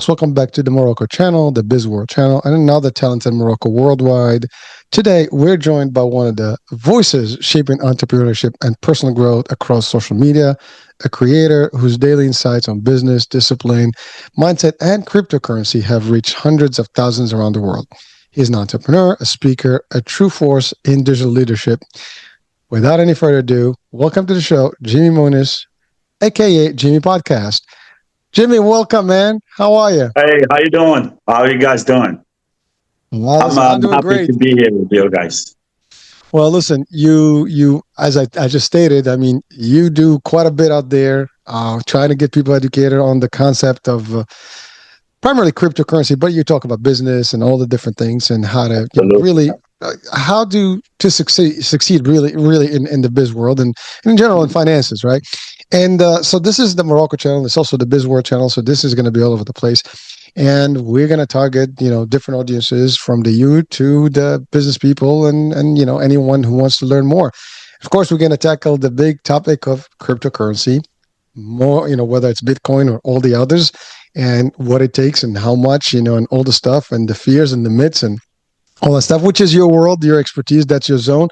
welcome back to the Morocco channel, the Biz World channel, and another talented Morocco worldwide. Today, we're joined by one of the voices shaping entrepreneurship and personal growth across social media, a creator whose daily insights on business, discipline, mindset, and cryptocurrency have reached hundreds of thousands around the world. He's an entrepreneur, a speaker, a true force in digital leadership. Without any further ado, welcome to the show, Jimmy Mounis, aka Jimmy Podcast. Jimmy, welcome, man. How are you? Hey, how you doing? How are you guys doing? Well, I'm listen, I'm doing happy great. to be here with you guys. Well, listen, as I just stated, I mean, you do quite a bit out there, trying to get people educated on the concept of primarily cryptocurrency, but you talk about business and all the different things and how to, Absolutely. really, how to succeed really in the biz world and in general in finances, right? And so this is the Morocco channel. It's also the Biz World channel. So this is going to be all over the place. And we're going to target, different audiences from the youth to the business people and anyone who wants to learn more. Of course, we're going to tackle the big topic of cryptocurrency, more, whether it's Bitcoin or all the others and what it takes and how much, and all the stuff and the fears and the myths and all that stuff, which is your world, your expertise, that's your zone.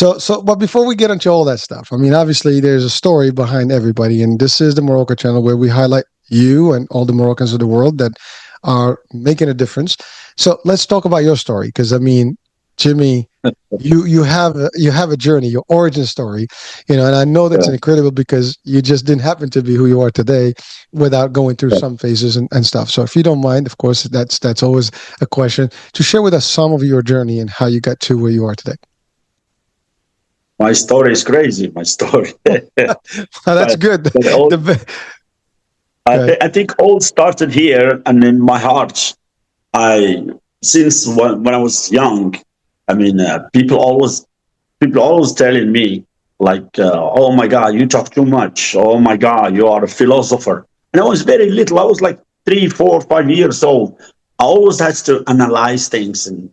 But before we get into all that stuff, I mean, obviously there's a story behind everybody, and this is the Morocco channel where we highlight you and all the Moroccans of the world that are making a difference. So let's talk about your story, because I mean, Jimmy, you have a journey, your origin story, and I know that's Yeah. incredible because you just didn't happen to be who you are today without going through Yeah. some phases and stuff. So if you don't mind, of course, that's always a question to share with us some of your journey and how you got to where you are today. My story is crazy. My story, Oh, that's but good. but all, Good. I think all started here and in my heart. I since when I was young. I mean, people always telling me like, "Oh my God, you talk too much. Oh my God, you are a philosopher." And I was very little. I was like 3, 4, 5 years old. I always had to analyze things and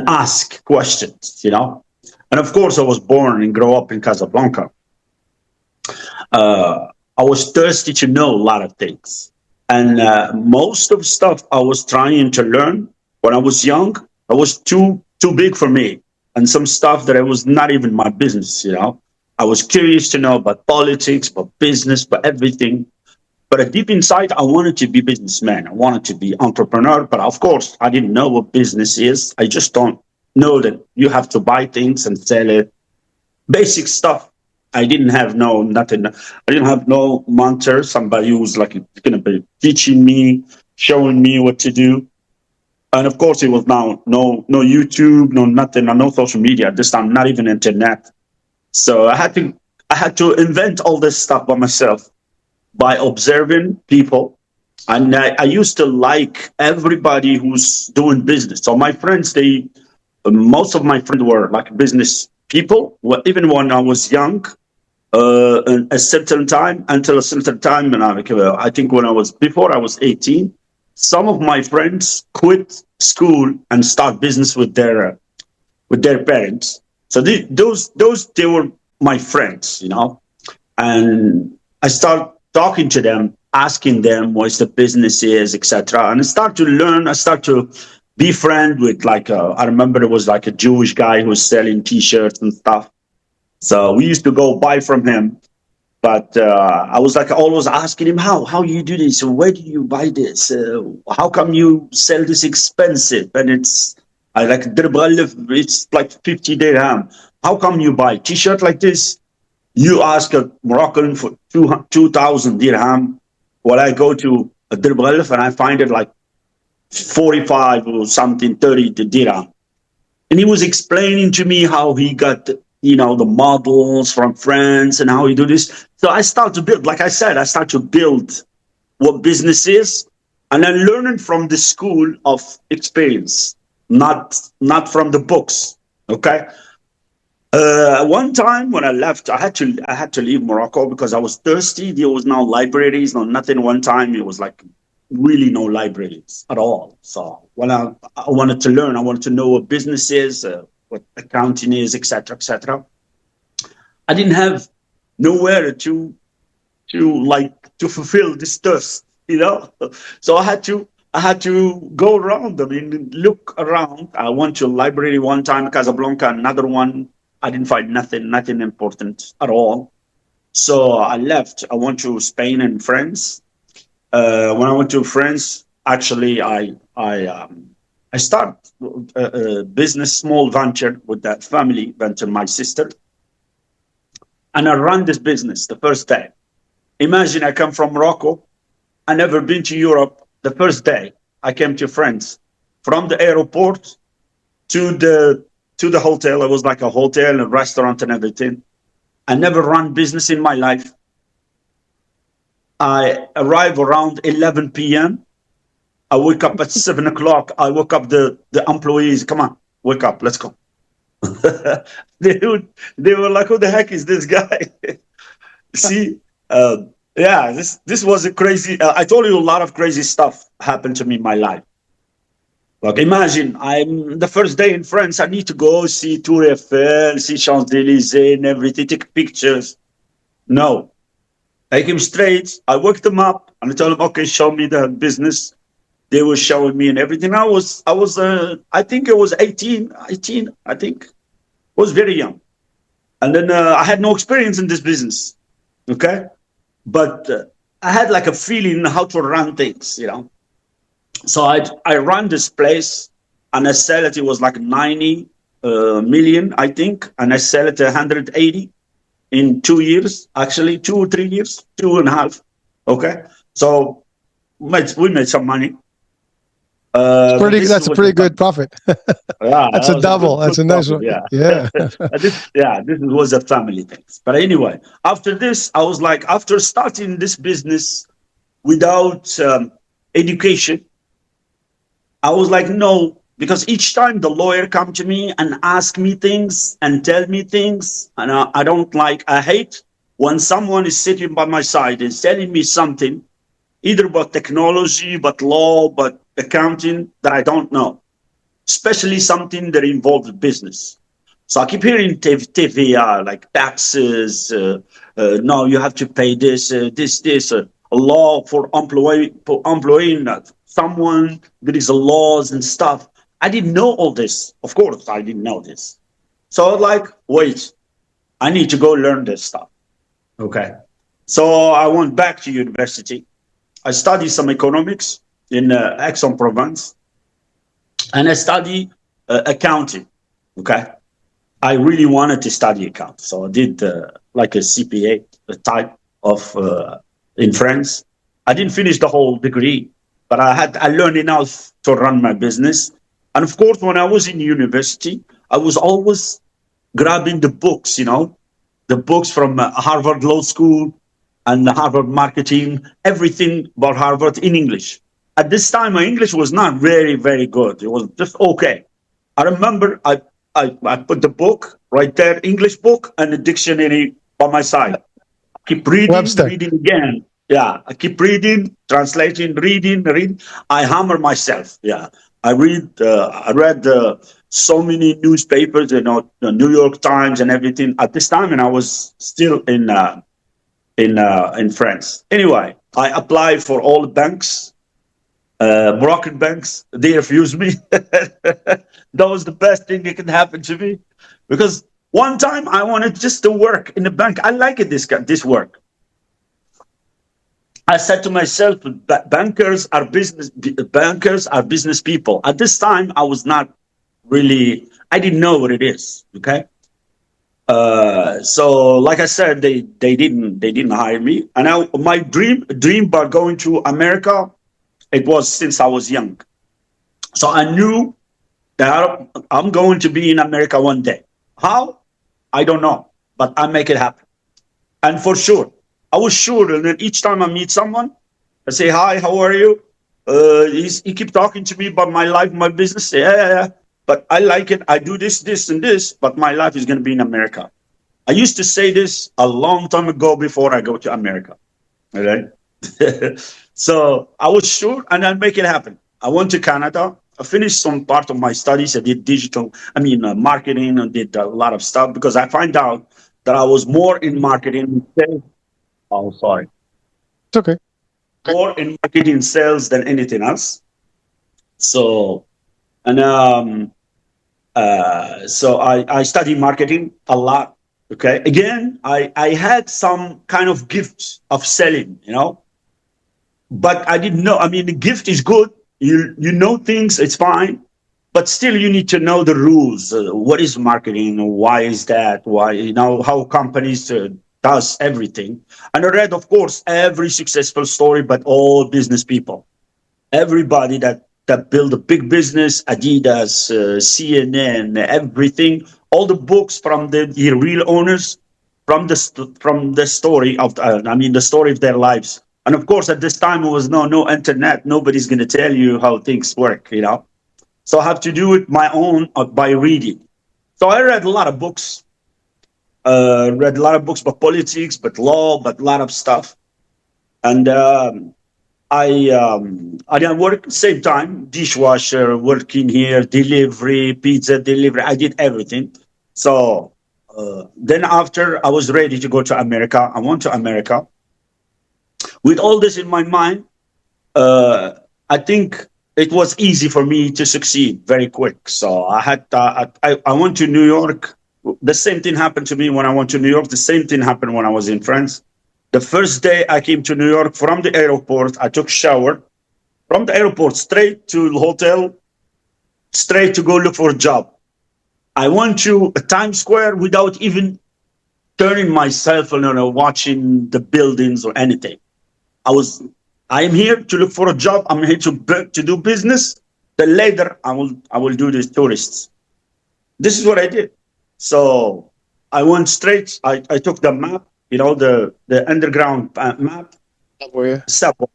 ask questions. And of course, I was born and grow up in Casablanca. I was thirsty to know a lot of things. And most of the stuff I was trying to learn when I was young, it was too big for me. And some stuff that it was not even my business. I was curious to know about politics, about business, about everything. But deep inside, I wanted to be businessman. I wanted to be entrepreneur. But of course, I didn't know what business is. I just don't know that you have to buy things and sell it. Basic stuff. I didn't have no nothing. I didn't have no mentor. Somebody who was like going to be teaching me, showing me what to do. And of course, it was now no YouTube, no nothing, no social media. At this time, not even internet. So I had to invent all this stuff by myself by observing people. And I used to like everybody who's doing business. So my friends, most of my friends were like business people. Well, even when I was young, a certain time until a certain time, and I think when I was before I was 18, some of my friends quit school and start business with their parents. So those they were my friends. And I start talking to them, asking them what the business is, etc. And I start to learn. I start to be friend with like I remember there was like a Jewish guy who was selling T-shirts and stuff. So we used to go buy from him. But I was like always asking him how you do this, where do you buy this, how come you sell this expensive, and I like it's like 50 dirham. How come you buy T-shirt like this? You ask a Moroccan for 2,000 dirham. Well, I go to a Dirbalif and I find it like 45 or something, 30 dirham. And he was explaining to me how he got, the models from France and how he do this. So I start to build, like I said, I start to build what business is, and then learning from the school of experience, not from the books. Okay. One time when I left, I had to leave Morocco because I was thirsty. There was no libraries, no nothing. One time it was like really no libraries at all. So when I wanted to learn, I wanted to know what business is, what accounting is, etc., etc. I didn't have nowhere to fulfill this thirst. you know. So I had to go around. I mean, look around. I went to a library one time, Casablanca, another one. I didn't find nothing important at all. So I left. I went to Spain and France. When I went to France, actually, I start a business, small venture with that family venture, my sister, and I run this business the first day. Imagine I come from Morocco. I never been to Europe. The first day I came to France, from the airport to the hotel. It was like a hotel, a restaurant, and everything. I never run business in my life. I arrive around 11 p.m. I wake up at 7 o'clock. I woke up the employees. Come on, wake up, let's go. They were like, "Who the heck is this guy?" See, uh, yeah, this was a crazy. I told you a lot of crazy stuff happened to me in my life. Like, imagine I'm the first day in France. I need to go see Tour Eiffel, see Champs Elysees, and everything, take pictures. No, I came straight. I worked them up, and I told them, "Okay, show me the business." They were showing me and everything. I think it was 18. I think was very young, and then I had no experience in this business. Okay, but I had like a feeling how to run things. So I ran this place, and I sell it. It was like 90 million, I think, and I sell it 180 in 2 years. Actually, 2 or 3 years, two and a half. Okay, so we made some money. It's But pretty. this That's a was the pretty fun. good profit. Yeah, That's that a was a double. That's good a nice profit. one. Yeah. Yeah. This was a family thing. But anyway, after this, I was like, after starting this business without education, I was like, no, because each time the lawyer come to me and ask me things and tell me things, and I don't like, I hate when someone is sitting by my side and telling me something, either about technology, but law, but accounting that I don't know, especially something that involves business. So I keep hearing TVA, like taxes. No, you have to pay this, this, a law for employing someone. There is a laws and stuff. I didn't know all this. Of course, I didn't know this. So I was like, wait, I need to go learn this stuff. Okay. So I went back to university. I studied some economics in Aix-en-Provence, and I studied accounting. Okay. I really wanted to study account, so I did like a CPA type of in France. I didn't finish the whole degree, but I learned enough to run my business. And of course, when I was in university, I was always grabbing the books, the books from Harvard Law School and Harvard Marketing, everything about Harvard in English. At this time, my English was not very, very good. It was just okay. I remember I put the book right there, English book, and the dictionary by my side. Keep reading, Webster. reading again. Yeah, I keep reading, translating, reading. I hammer myself. Yeah, I read so many newspapers, the New York Times and everything at this time, and I was still in France. Anyway, I applied for all the banks, Moroccan banks. They refused me. That was the best thing that could happen to me, because one time I wanted just to work in the bank. I like it. This work. I said to myself, bankers are business people. At this time, I was not really. I didn't know what it is. Okay. So like I said, they didn't hire me, and my dream about going to America, it was since I was young. So I knew that I'm going to be in America one day. How? I don't know, but I make it happen. And for sure, I was sure. And then each time I meet someone, I say, "Hi, how are you?" He keep talking to me about my life, my business. Say, yeah, yeah, yeah. But I like it. I do this, this, and this. But my life is going to be in America. I used to say this a long time ago before I go to America. Okay. So I was sure, and I'll make it happen. I went to Canada. I finished some part of my studies. I did marketing, and did a lot of stuff, because I find out that I was more in marketing. Oh, sorry. It's okay. more in marketing sales than anything else. So, and so I studied marketing a lot. Okay. Again, I had some kind of gift of selling, but I didn't know. I mean, the gift is good. You know things, it's fine, but still you need to know the rules. What is marketing? Why is that? Why how companies does everything? And I read, of course, every successful story, but all business people, everybody that build a big business, Adidas, CNN, everything, all the books from the real owners, from the story of the story of their lives. And of course, at this time, it was no internet. Nobody's going to tell you how things work. So I have to do it my own by reading. So I read a lot of books, read a lot of books about politics, but law, but a lot of stuff. And I did work same time, dishwasher, working here, delivery, pizza delivery. I did everything. So then after I was ready to go to America, I went to America. With all this in my mind, uh, I think it was easy for me to succeed very quick. So I went to New York. The same thing happened to me when I went to New York. The same thing happened when I was in France. The first day I came to New York from the airport, I took shower from the airport straight to the hotel, straight to go look for a job. I went to Times Square without even turning my cell phone on or watching the buildings or anything. I was, I am here to look for a job. I'm here to do business. Then later I will do these tourists. This is what I did. So I went straight. I took the map, the underground map, Where? subway.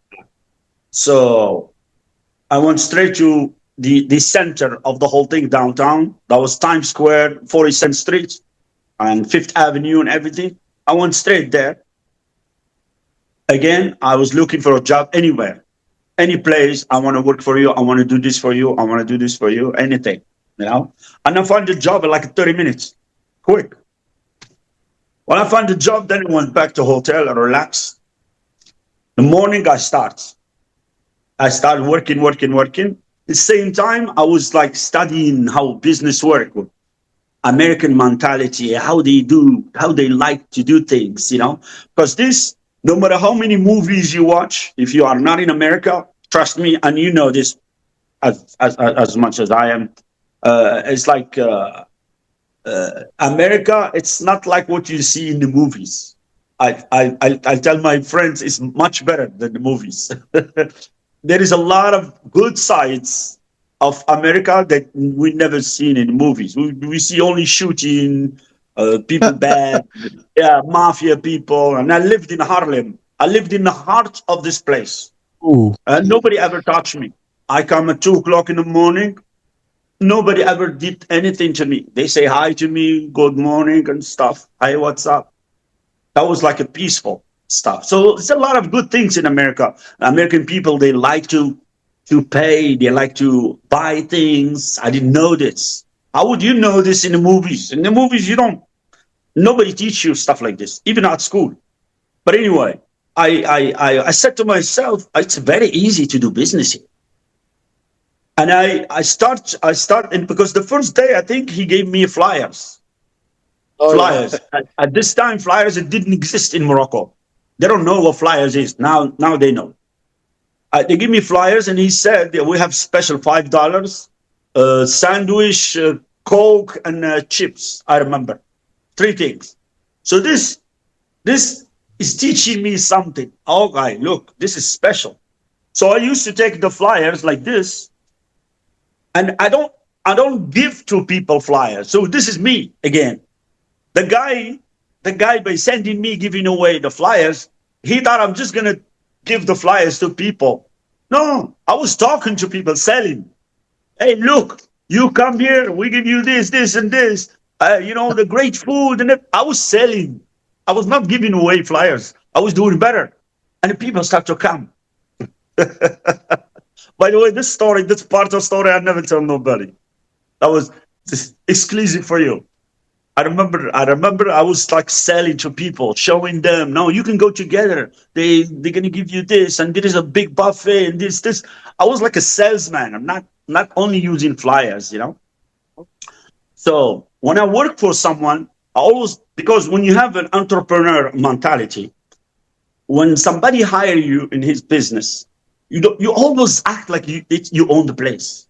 So I went straight to the center of the whole thing downtown. That was Times Square, 42nd Street, and Fifth Avenue and everything. I went straight there. Again, I was looking for a job anywhere, any place. I want to work for you. I want to do this for you. I want to do this for you. Anything. And I found a job in like 30 minutes, quick. When I found the job, then I went back to hotel and relaxed. The morning I started working, working, working. At the same time, I was like studying how business work, American mentality, how they like to do things. Because this, no matter how many movies you watch, if you are not in America, trust me, and you know this as much as I am, it's like America. It's not like what you see in the movies. I tell my friends it's much better than the movies. There is a lot of good sides of America that we never seen in movies. We see only shooting, people bad, yeah, mafia people. And I lived in Harlem. I lived in the heart of this place, Ooh. and nobody ever touched me. I come at 2 o'clock in the morning. Nobody ever did anything to me. They say hi to me, good morning and stuff. Hey, what's up? That was like a peaceful stuff. So it's a lot of good things in America. American people, they like to pay, they like to buy things. I didn't know this. How would you know this in the movies? In the movies, you don't. Nobody teach you stuff like this, even at school. But anyway, I said to myself, it's very easy to do business here. And I start, and because the first day I think he gave me flyers. Oh yeah. Flyers. At this time, flyers it didn't exist in Morocco. They don't know what flyers is now. Now they know. They give me flyers, and he said we have special $5 sandwich, Coke, and chips. I remember three things. So this is teaching me something. Okay, look, this is special. So I used to take the flyers like this, and I don't give to people flyers. So this is me again. The guy, the guy by sending me giving away the flyers, he thought I'm just gonna give the flyers to people. No, I was talking to people, selling. Hey, look, you come here, we give you this, this, and this. The great food, and I was selling. I was not giving away flyers. I was doing better, and the people start to come. By the way, this part of the story, I never tell nobody. That was exclusive for you. I remember I was like selling to people, showing them, no, you can go together. They're gonna give you this, and there is a big buffet, and this. I was like a salesman. I'm not only using flyers. So when I work for someone, I always, because when you have an entrepreneur mentality, when somebody hire you in his business, you always act like you own the place.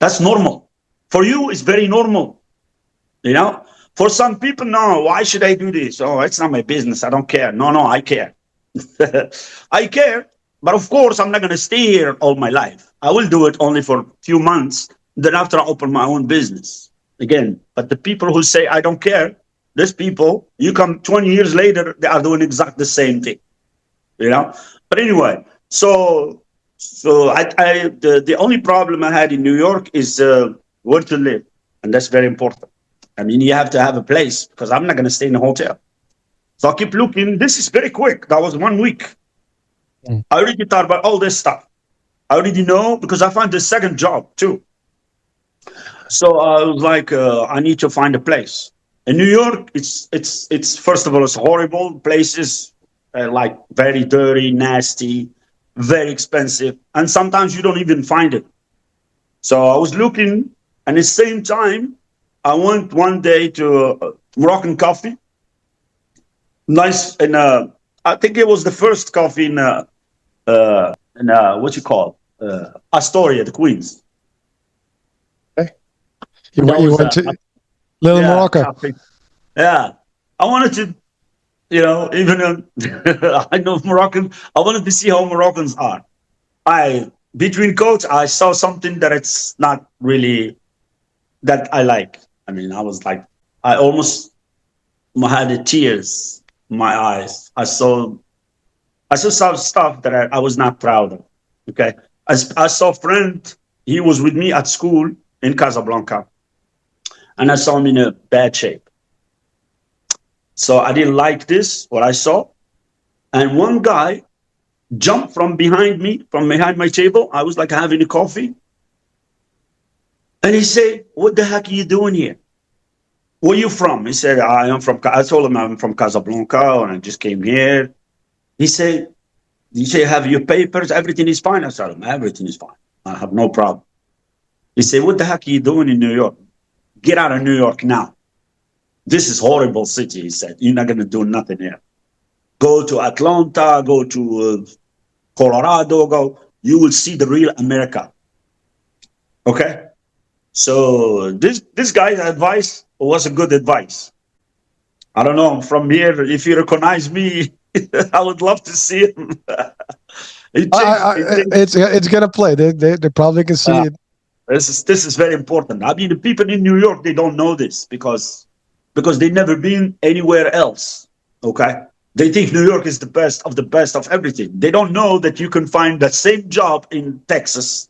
That's normal. For you, it's very normal. You know, for some people, no, why should I do this? Oh, it's not my business. I don't care. No, no, I care. I care. But of course, I'm not going to stay here all my life. I will do it only for a few months. Then after I open my own business again. But the people who say, I don't care, these people, you come 20 years later, they are doing exactly the same thing. But anyway, the only problem I had in New York is where to live. And that's very important. I mean, you have to have a place because I'm not going to stay in a hotel. So I keep looking. This is very quick. That was 1 week. Mm. I already thought about all this stuff. I already know because I found the second job too. So I was like, I need to find a place. In New York, it's first of all, it's horrible places, like very dirty, nasty, very expensive, and sometimes you don't even find it. So I was looking, and at the same time, I went one day to Moroccan coffee. Nice, and I think it was the first coffee in what you call Astoria, the Queens. Okay. That You was went to Little yeah, Morocco. coffee. Yeah, I wanted to, even I know Moroccan. I wanted to see how Moroccans are. I Between quotes, I saw something that it's not really that I like. I mean, I was like, I almost had the tears in my eyes. I saw some stuff that I was not proud of. Okay, I saw a friend. He was with me at school in Casablanca, and I saw him in a bad shape. So I didn't like this what I saw. And one guy jumped from behind me, from behind my table. I was like having a coffee, and he said, "What the heck are you doing here? Where are you from?" He said, "I am from." I told him I'm from Casablanca, and I just came here. He said, "You say have your papers? Everything is fine." I told him everything is fine. I have no problem. He said, "What the heck are you doing in New York? Get out of New York now. This is horrible city." He said, "You're not going to do nothing here. Go to Atlanta. Go to Colorado. Go. You will see the real America." Okay. So this guy's advice was a good advice. I don't know from here if you recognize me. I would love to see him. It changed. It changed. It's gonna play. They probably can see Uh, it. this is very important. I mean, the people in New York they don't know this because they never been anywhere else. Okay, they think New York is the best of everything. They don't know that you can find that same job in Texas,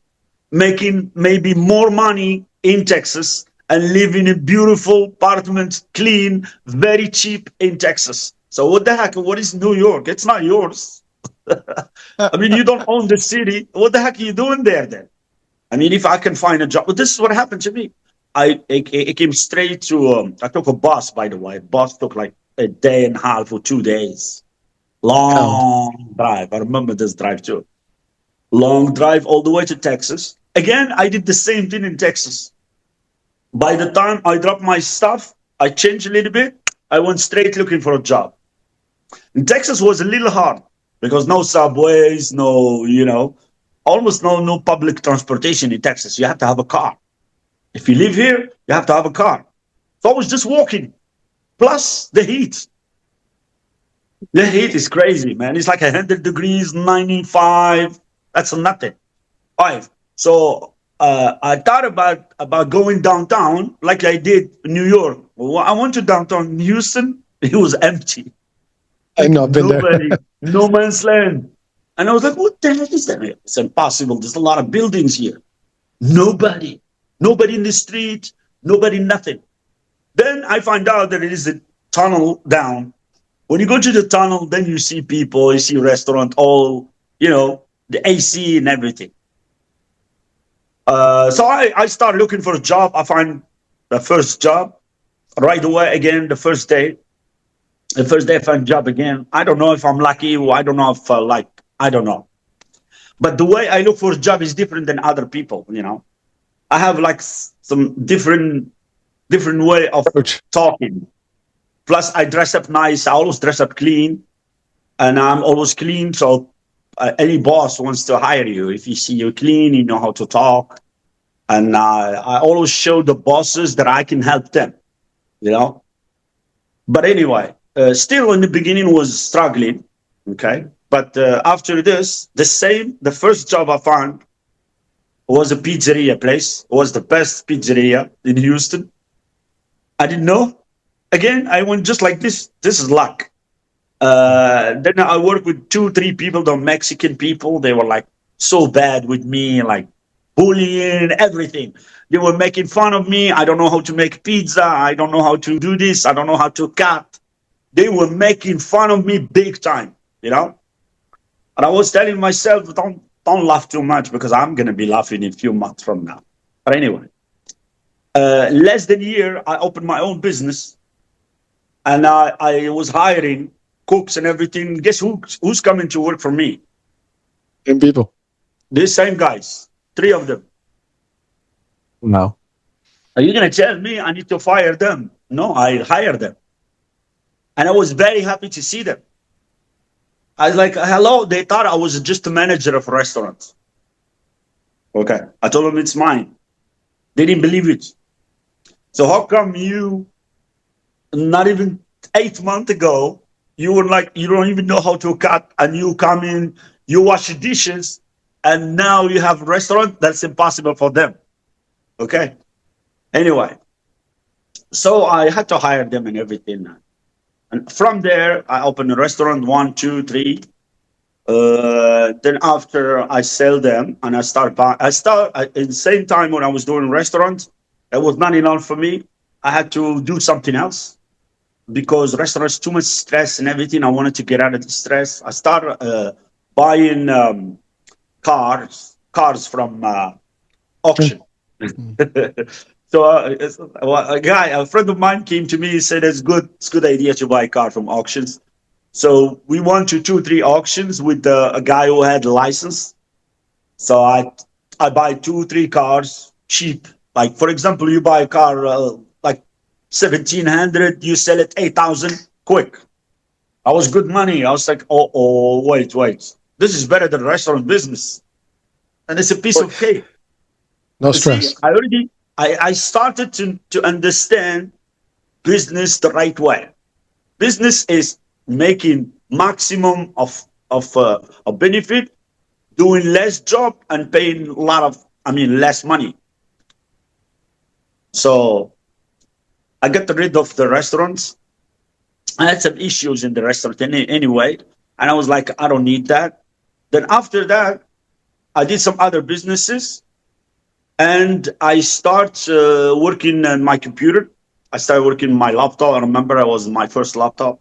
making maybe more money in Texas and live in a beautiful apartment, clean, very cheap in Texas. So what the heck? What is New York? It's not yours. I mean, you don't own the city. What the heck are you doing there then? I mean, if I can find a job, but this is what happened to me. I came straight to. I took a bus, by the way. Bus took like a day and a half or 2 days. Wow. Long drive. I remember this drive too. Long drive all the way to Texas. Again, I did the same thing in Texas. By the time I dropped my stuff, I changed a little bit. I went straight looking for a job. In Texas was a little hard because no subways, no, almost no public transportation in Texas. You have to have a car. If you live here, you have to have a car. So I was just walking. Plus the heat. The heat is crazy, man. It's like 100 degrees, 95. That's nothing. All right. So I thought about going downtown like I did in New York. Well, I went to downtown Houston. It was empty. I Like know. I've been there. nobody, no man's land. And I was like, what the heck is that? It's impossible. There's a lot of buildings here. Nobody. Nobody in the street. Nobody, nothing. Then I find out that it is a tunnel down. When you go to the tunnel, then you see people, you see restaurant, all, the AC and everything. So I start looking for a job. I find the first job. right away again. The first day I find job again. I don't know if I'm lucky, or I don't know if I don't know. But the way I look for a job is different than other people. I have like some different way of Approach. talking. Plus, I dress up nice. I always dress up clean, and I'm always clean. So any boss wants to hire you if you see you clean, you know how to talk, and I always show the bosses that I can help them. You know. But anyway, still in the beginning was struggling. Okay, but after this, the first job I found was a pizzeria place. It was the best pizzeria in Houston. I didn't know. Again, I went just like this. This is luck. Then I worked with two, three people, the Mexican people. They were like so bad with me, like bullying, everything. They were making fun of me. I don't know how to make pizza. I don't know how to do this. I don't know how to cut. They were making fun of me big time, you know? And I was telling myself, don't laugh too much because I'm gonna be laughing in a few months from now. But anyway, less than a year, I opened my own business, and I was hiring cooks and everything. Guess who's coming to work for me? And people. These same guys, three of them. Wow. Are you gonna tell me I need to fire them? No, I hired them, and I was very happy to see them. I was like, hello. They thought I was just a manager of a restaurant. Okay, I told them it's mine. They didn't believe it. So how come you, not even 8 months ago, you were like, you don't even know how to cut, and you come in, you wash the dishes, and now you have a restaurant? That's impossible for them. Okay. Anyway, so I had to hire them and everything. And from there, I opened a restaurant, one, two, three. Then after I sell them and at the same time when I was doing restaurants, it was not enough for me. I had to do something else because restaurants too much stress and everything. I wanted to get out of the stress. I started buying cars from auction. So a friend of mine came to me and said it's good idea to buy a car from auctions. So we went to two, three auctions with a guy who had a license. So I buy two, three cars cheap. Like for example, you buy a car like 1,700, you sell it 8,000 quick. I was good money. I was like, wait. This is better than restaurant business, and it's a piece of cake. No You see, stress. I started to understand business the right way. Business is making maximum of benefit, doing less job and paying less money. So I got rid of the restaurants. I had some issues in the restaurant anyway, and I was like, I don't need that. Then after that, I did some other businesses, and I start working on my computer. I started working on my laptop. I remember I was my first laptop.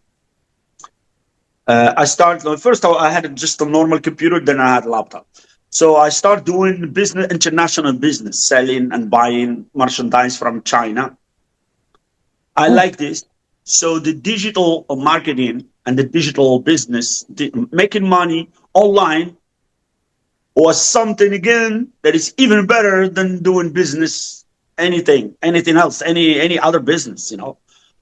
I started first. I had just a normal computer. Then I had a laptop. So I start doing business, international business, selling and buying merchandise from China. I Oh, like this. So the digital marketing and the digital business, making money online, was something again that is even better than doing business, anything else, any other business.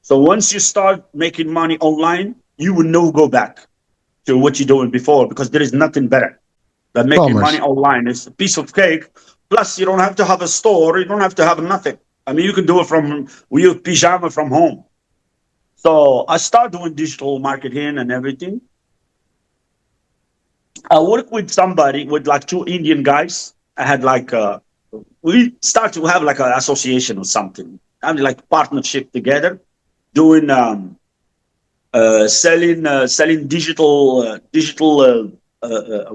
So once you start making money online, you will never go back to what you're doing before because there is nothing better than making money commerce. online. It's a piece of cake. Plus, you don't have to have a store. You don't have to have nothing. I mean, you can do it from with your pajama from home. So I start doing digital marketing and everything. I work with somebody with like two Indian guys. I had like we start to have like an association or something. I mean, like partnership together, doing selling digital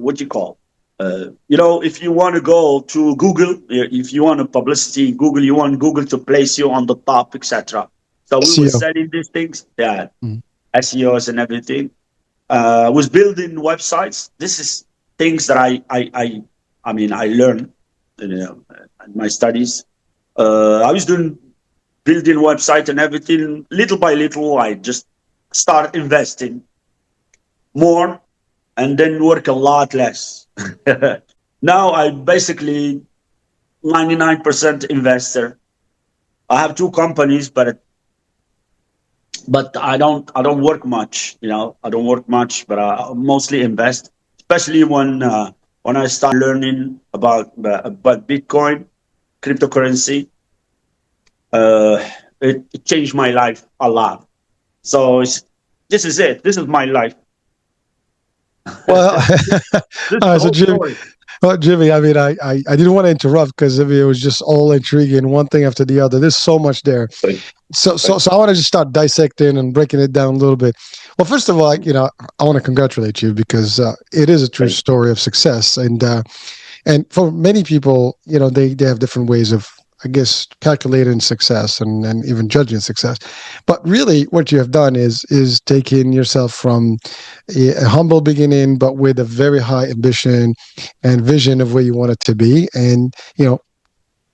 what do you call? If you want to go to Google, if you want a publicity, Google, you want Google to place you on the top, etc. So we were SEO. selling these things, yeah, Mm. SEOs and everything. Was building websites. This is things that I learned in my studies. I was doing building website and everything. Little by little, I just start investing more and then work a lot less. Now I basically 99% investor. I have two companies, but I don't work much. I don't work much, but I mostly invest, especially when I start learning about Bitcoin, cryptocurrency. Uh, it changed my life a lot. So this is it. This is my life. Well, This is all the right, so whole Jimmy, story. well, Jimmy, I mean, I didn't want to interrupt because I mean, it was just all intriguing, one thing after the other. There's so much there. Right, So I want to just start dissecting and breaking it down a little bit. Well, first of all, I want to congratulate you because it is a true right. story of success, and for many people, they have different ways of, I guess, calculating success and even judging success. But really, what you have done is taking yourself from a humble beginning, but with a very high ambition and vision of where you want it to be, and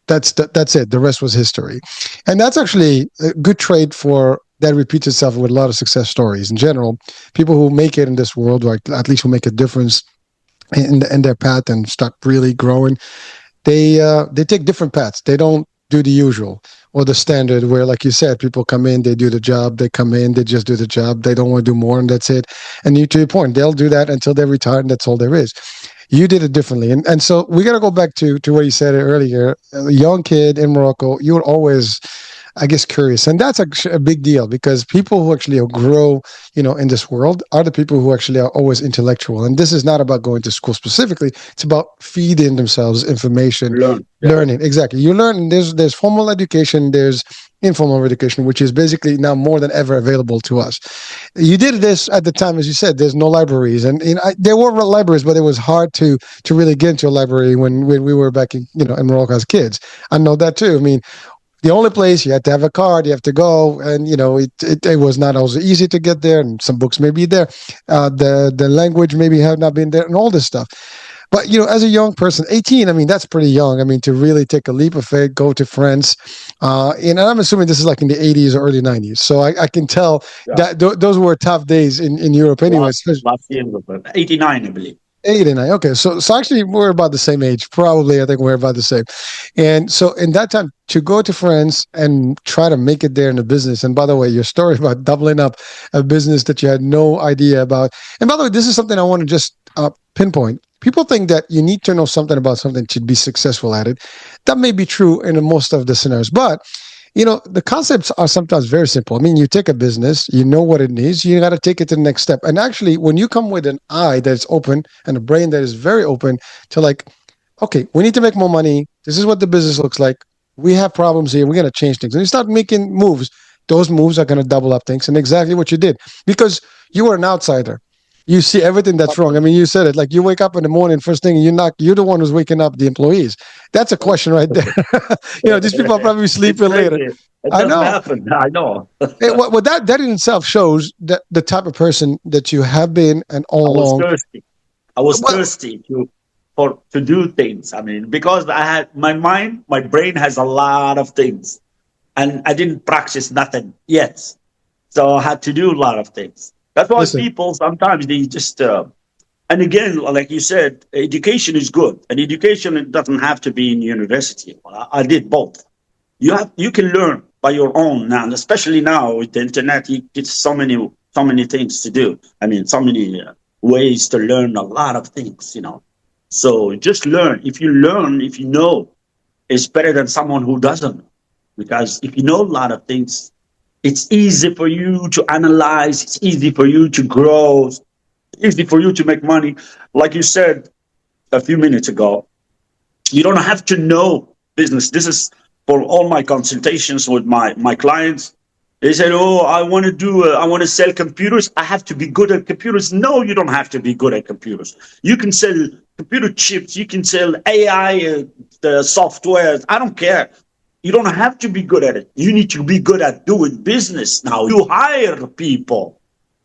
that's it. The rest was history, and that's actually a good trait for that repeats itself with a lot of success stories in general. People who make it in this world, or at least who make a difference in their path and start really growing, they take different paths. They don't do the usual or the standard where, like you said, people come in, they do the job, they come in, they just do the job, they don't want to do more, and that's it. And you, to your point, they'll do that until they retire, and that's all there is. You did it differently, and so we got to go back to what you said earlier. A young kid in Morocco, you were always, I guess, curious, and that's a big deal because people who actually grow, in this world are the people who actually are always intellectual. And this is not about going to school specifically; it's about feeding themselves information, Learn. Yeah. learning. Exactly, you learn. There's formal education, there's informal education, which is basically now more than ever available to us. You did this at the time, as you said. There's no libraries, and there were libraries, but it was hard to really get into a library when we were back in Morocco as kids. I know that too. I mean, the only place you had to have a card, you have to go, and it was not always easy to get there, and some books may be there, the language maybe have not been there, and all this stuff. But as a young person, 18, I mean, that's pretty young. I mean, to really take a leap of faith, go to France, and I'm assuming this is like in the 80s or early 90s. So I can tell Yeah. that those were tough days in Europe anyway. Last year was 89, I believe. 89. Okay, so actually we're about the same age. Probably, I think we're about the same. And so in that time, to go to France and try to make it there in the business. And by the way, your story about doubling up a business that you had no idea about. And by the way, this is something I want to just pinpoint. People think that you need to know something about something to be successful at it. That may be true in most of the scenarios, but the concepts are sometimes very simple. I mean, you take a business, you know what it needs, you got to take it to the next step. And actually, when you come with an eye that's open and a brain that is very open to like, okay, we need to make more money. This is what the business looks like. We have problems here. We're going to change things. And you start making moves. Those moves are going to double up things. And exactly what you did because you were an outsider. You see everything that's wrong. I mean, you said it like you wake up in the morning, first thing you're the one who's waking up the employees. That's a question right there. These people are probably It's sleeping later. crazy. It I doesn't know. happen. I know. Well, that in itself shows that the type of person that you have been and I all was along. thirsty. I was Well, thirsty to do things. I mean, because I had my mind, my brain has a lot of things, and I didn't practice nothing yet. So I had to do a lot of things. That's why listen, people sometimes they just and again, like you said, education is good, and education it doesn't have to be in university. I did both. You can learn by your own now, and especially now with the internet, you get so many things to do. I mean, so many ways to learn a lot of things. So just learn. If you learn, if you know, it's better than someone who doesn't. Because if you know a lot of things, it's easy for you to analyze. It's easy for you to grow. It's easy for you to make money. Like you said a few minutes ago, you don't have to know business. This is for all my consultations with my clients. They said, "Oh, I want to sell computers. I have to be good at computers." No, you don't have to be good at computers. You can sell computer chips. You can sell AI the software. I don't care. You don't have to be good at it. You need to be good at doing business. Now you hire people.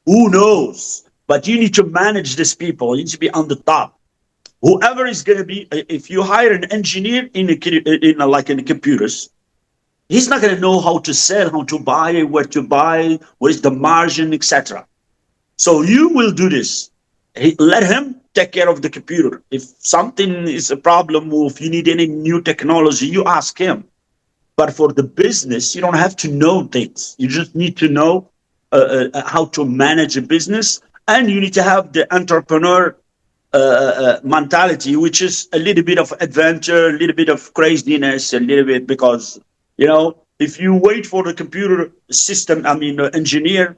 Who knows? But you need to manage these people. You need to be on the top. Whoever is going to be, if you hire an engineer in like in the computers, He's not going to know how to sell, how to buy, where to buy, what is the margin, etc. So you will do this. Let him take care of the computer. If something is a problem, or if you need any new technology, you ask him. But for the business, you don't have to know things. You just need to know how to manage a business, and you need to have the entrepreneur mentality, which is a little bit of adventure, a little bit of craziness, a little bit because if you wait for the computer system, I mean, the engineer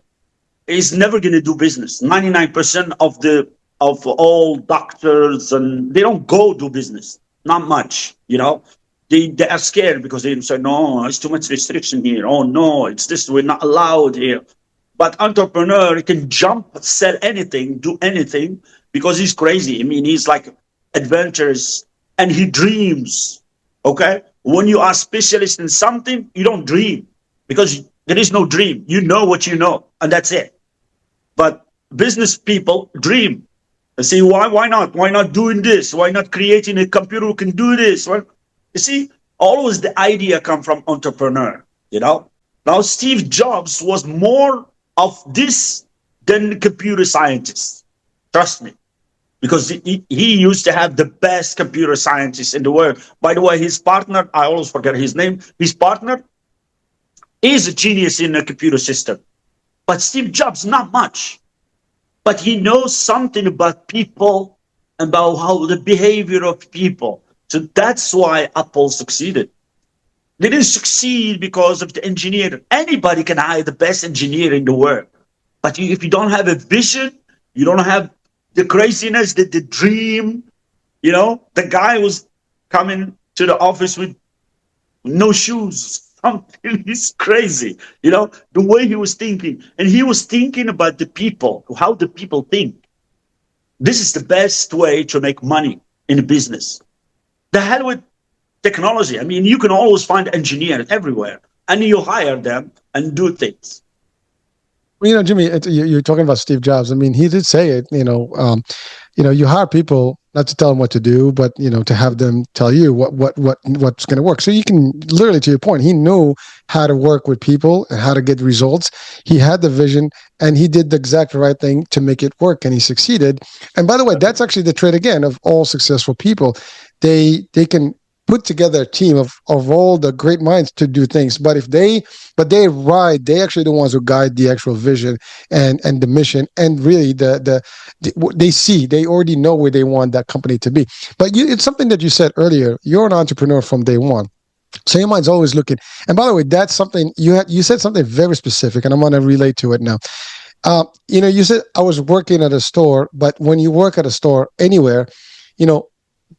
is never going to do business. 99% of all doctors and they don't go do business. Not much, They are scared because they say, no, it's too much restriction here. Oh no, it's this, we're not allowed here. But entrepreneur can jump, sell anything, do anything because he's crazy. I mean, he's like adventurous and he dreams. Okay. When you are specialist in something, you don't dream because there is no dream. You know what you know, and that's it. But business people dream. They say, why not? Why not doing this? Why not creating a computer who can do this? Well, you see, always the idea come from entrepreneur. Now, Steve Jobs was more of this than computer scientist. Trust me. Because he used to have the best computer scientists in the world. By the way, his partner, I always forget his name, his partner is a genius in a computer system. But Steve Jobs, not much. But he knows something about people, about how the behavior of people. So that's why Apple succeeded. They didn't succeed because of the engineer. Anybody can hire the best engineer in the world. But if you don't have a vision, you don't have the craziness, the dream, the guy was coming to the office with no shoes. Something is crazy, the way he was thinking. And he was thinking about the people, how the people think. This is the best way to make money in a business. The hell with technology. I mean, you can always find engineers everywhere and you hire them and do things. Well, Jimmy, you're talking about Steve Jobs. I mean, he did say it. You hire people not to tell them what to do, but to have them tell you what's going to work. So you can literally, to your point, he knew how to work with people and how to get results. He had the vision, and he did the exact right thing to make it work, and he succeeded. And by the way, that's actually the trait again of all successful people. They can put together a team of all the great minds to do things. But they actually the ones who guide the actual vision and the mission, and really they already know where they want that company to be. But it's something that you said earlier. You're an entrepreneur from day one. So your mind's always looking. And by the way, that's something you said something very specific, and I'm going to relate to it now. You said I was working at a store, but when you work at a store anywhere,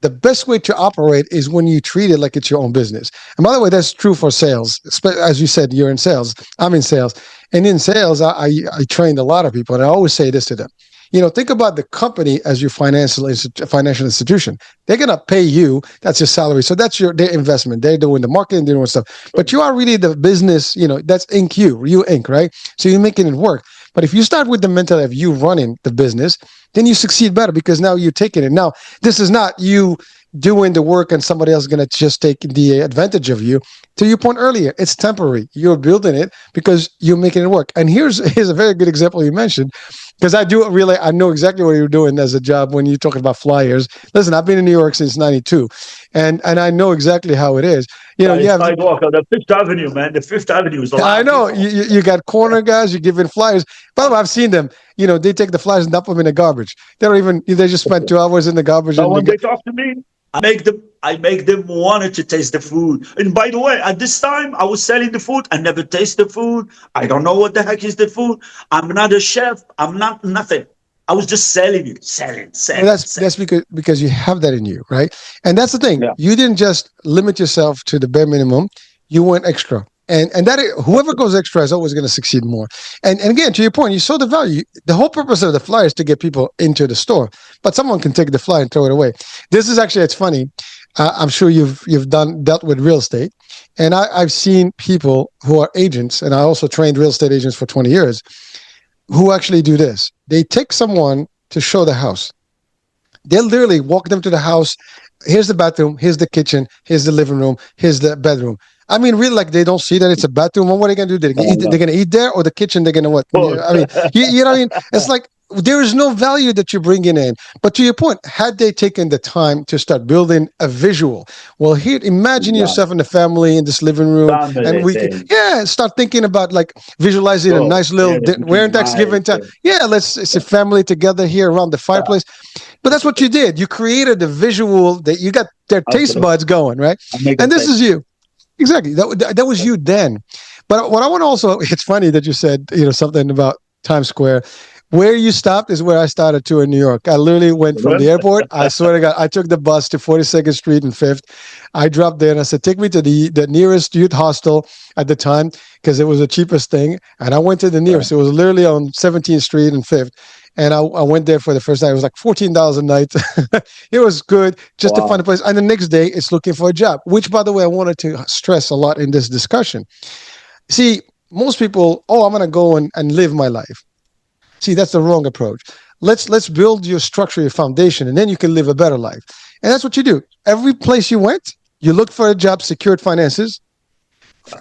the best way to operate is when you treat it like it's your own business. And by the way, that's true for sales. As you said, you're in sales. I'm in sales. And in sales, I trained a lot of people, and I always say this to them. Think about the company as your financial institution. They're going to pay you. That's your salary. So that's their investment. They're doing the marketing, they're doing stuff. But you are really the business, that's Inc. You Inc., right? So you're making it work. But if you start with the mentality of you running the business, then you succeed better because now you're taking it. Now, this is not you doing the work and somebody else is going to just take the advantage of you. To your point earlier, it's temporary. You're building it because you're making it work. And here's a very good example you mentioned, because I know exactly what you're doing as a job when you're talking about flyers. Listen, I've been in New York since '92, and I know exactly how it is. You have sidewalk on the Fifth Avenue, man. The Fifth Avenue is a lot. I know you got corner guys. You're giving flyers. By the way, I've seen them. They take the flyers and dump them in the garbage. They just spend 2 hours in the garbage. But when they talk to me, I make them wanted to taste the food. And by the way, at this time, I was selling the food. I never taste the food. I don't know what the heck is the food. I'm not a chef. I'm not nothing. I was just selling it, selling. Well, that's because you have that in you, right? And that's the thing. Yeah. You didn't just limit yourself to the bare minimum. You went extra. And that whoever goes extra is always going to succeed more. And again, to your point, you saw the value. The whole purpose of the flyer is to get people into the store, but someone can take the flyer and throw it away. This is actually, it's funny. I'm sure you've dealt with real estate, and I've seen people who are agents, and I also trained real estate agents for 20 years, who actually do this. They take someone to show the house. They'll literally walk them to the house. Here's the bathroom. Here's the kitchen. Here's the living room. Here's the bedroom. I mean, really, like they don't see that it's a bathroom. What are they gonna do? They're gonna eat there, or the kitchen? They're gonna what? Both. I mean, you know what I mean? It's like there is no value that you're bringing in. But to your point, had they taken the time to start building a visual, well, here, imagine Yeah. yourself and the family in this living room, and Family we can, thing. yeah, start thinking about like visualizing a Oh, nice little. yeah, We're in looking Thanksgiving nice. time. Yeah, let's it's a family together here around the Yeah, fireplace. But that's what you did. You created a visual that you got their taste absolutely. buds going, right? I make And it this face. is you. Exactly. That was you then. But what I want to also, it's funny that you said, something about Times Square. Where you stopped is where I started to in New York. I literally went from the airport. I swear to God, I took the bus to 42nd Street and 5th. I dropped there and I said, take me to the nearest youth hostel at the time because it was the cheapest thing. And I went to the nearest. It was literally on 17th Street and 5th. And I went there for the first night. It was like $14 a night. It was good just to find a Wow. place. And the next day, it's looking for a job, which, by the way, I wanted to stress a lot in this discussion. See, most people, oh, I'm going to go and live my life. See, that's the wrong approach. Let's build your structure, your foundation, and then you can live a better life. And that's what you do. Every place you went, you looked for a job, secured finances,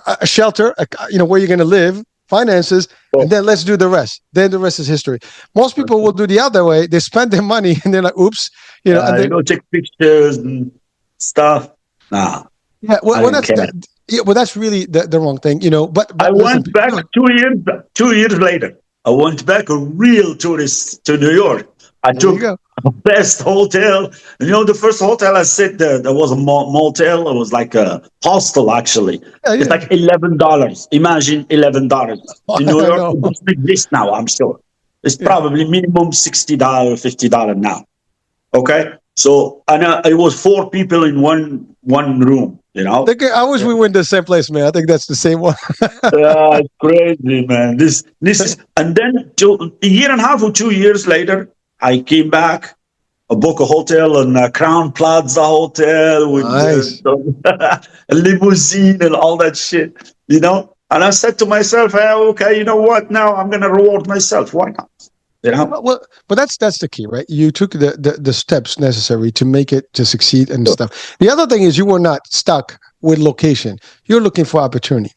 a shelter, where you're going to live, finances, and Oh, then let's do the rest. Then the rest is history. Most people will do the other way. They spend their money and they're like, oops, and then take pictures and stuff. Nah, yeah, I well didn't that's care. yeah, well that's really the wrong thing, I But listen, went back 2 years. 2 years later, I went back a real tourist to New York. I there you took go. the best hotel. The first hotel I stayed there was a motel. It was like a hostel actually. Yeah, It's yeah. like $11. Imagine $11 in New I York. know. It doesn't exist now. I'm sure it's Yeah. probably minimum $60, $50 now. Okay, so and it was four people in one room. I wish we went to the same place, man. I think that's the same one. Yeah, it's crazy, man. This is, and then a year and a half or 2 years later, I came back. I booked a hotel in Crown Plaza Hotel with Nice. a limousine and all that shit. And I said to myself, hey, okay, you know what? Now I'm gonna reward myself. Why not? You know? But that's the key, right? You took the steps necessary to make it to succeed and So, stuff. The other thing is you were not stuck with location. You're looking for opportunity.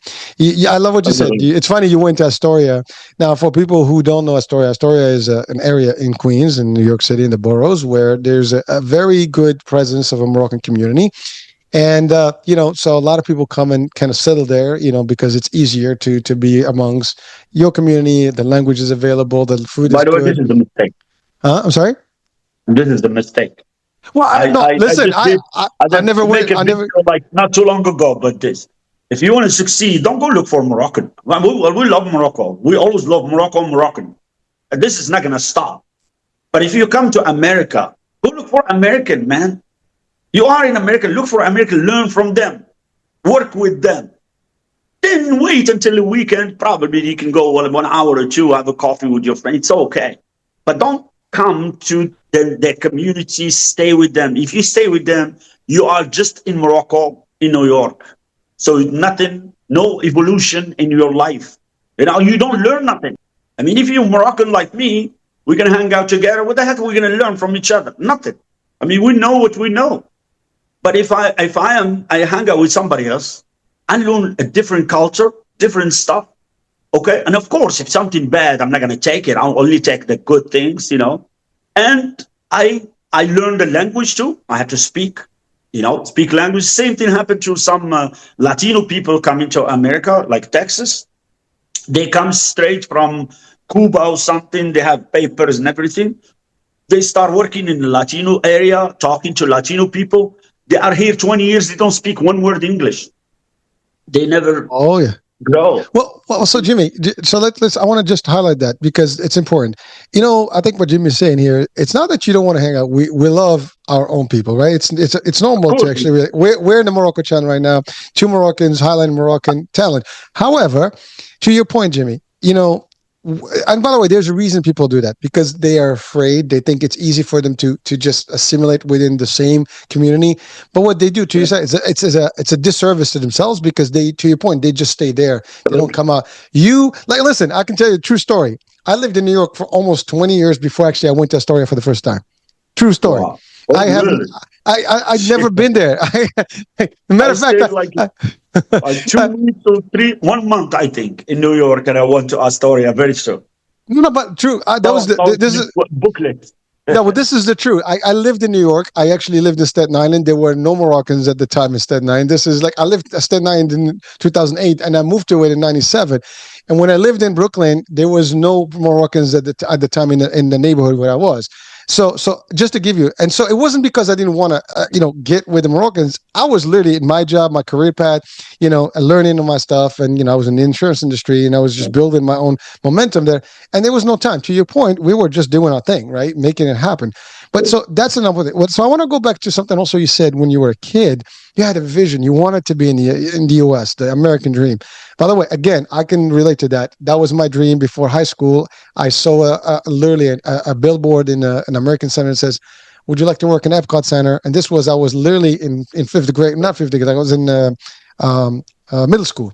I love what you said. absolutely. It's funny you went to Astoria. Now, for people who don't know Astoria, Astoria is an area in Queens, in New York City, in the boroughs, where there's a very good presence of a Moroccan community. And so a lot of people come and kind of settle there, because it's easier to be amongst your community. The language is available, the food is By the way, good. this is the mistake. I'm sorry. This is the mistake. Well, no, I listen, just did. I I just never make went. a I never. video like not too long ago, but this. If you want to succeed, don't go look for Moroccan. We love Morocco. We always love Moroccan. And this is not going to stop. But if you come to America, go look for American, man. You are in America, look for American, learn from them, work with them. Then wait until the weekend. Probably you can go 1 hour or two, have a coffee with your friend. It's okay. But don't come to their community, stay with them. If you stay with them, you are just in Morocco, in New York. So nothing, no evolution in your life. You don't learn nothing. I mean, if you're Moroccan like me, we're gonna hang out together. What the heck are we gonna learn from each other? Nothing. I mean, we know what we know. But if I hang out with somebody else, I learn a different culture, different stuff. Okay, and of course, if something bad, I'm not gonna take it. I'll only take the good things. And I learned the language too. I had to speak language. Same thing happened to some Latino people coming to America, like Texas. They come straight from Cuba or something. They have papers and everything. They start working in the Latino area, talking to Latino people. They are here 20 years. They don't speak one word English. They never Oh yeah. grow. So Jimmy, so let's. I want to just highlight that because it's important. I think what Jimmy's saying here, it's not that you don't want to hang out. We love our own people, right? It's Of normal to course, actually. We're in the Morocco channel right now. Two Moroccans highlighting Moroccan talent. However, to your point, Jimmy, and by the way, there's a reason people do that because they are afraid. They think it's easy for them to just assimilate within the same community. But what they do, to you, it's a disservice to themselves because to your point, they just stay there. They don't come out. Listen, I can tell you a true story. I lived in New York for almost 20 years before actually I went to Astoria for the first time. True story. wow. Oh, I have really? I'd never been there. Matter I of fact, stayed like 2 weeks or three, 1 month, I think, in New York, and I went to Astoria very soon. no, no, but true. That was Saw this this is booklet. no, but this is the truth. I lived in New York. I actually lived in Staten Island. There were no Moroccans at the time in Staten Island. This is like I lived in Staten Island in 2008, and I moved to it in '97. And when I lived in Brooklyn, there was no Moroccans at the time in the neighborhood where I was. So just to give you, and so it wasn't because I didn't want to get with the Moroccans. I was literally in my job, my career path, learning my stuff, and I was in the insurance industry, and I was just building my own momentum there. And there was no time. To your point, we were just doing our thing, right, making it happen. But so that's enough with it. So I want to go back to something also you said when you were a kid. You had a vision. You wanted to be in the U.S., the American dream. By the way, again, I can relate to that. That was my dream before high school. I saw literally a billboard in an American center that says, "Would you like to work in Epcot Center?" And this was I was literally in fifth grade, not fifth grade. I was in um, middle school,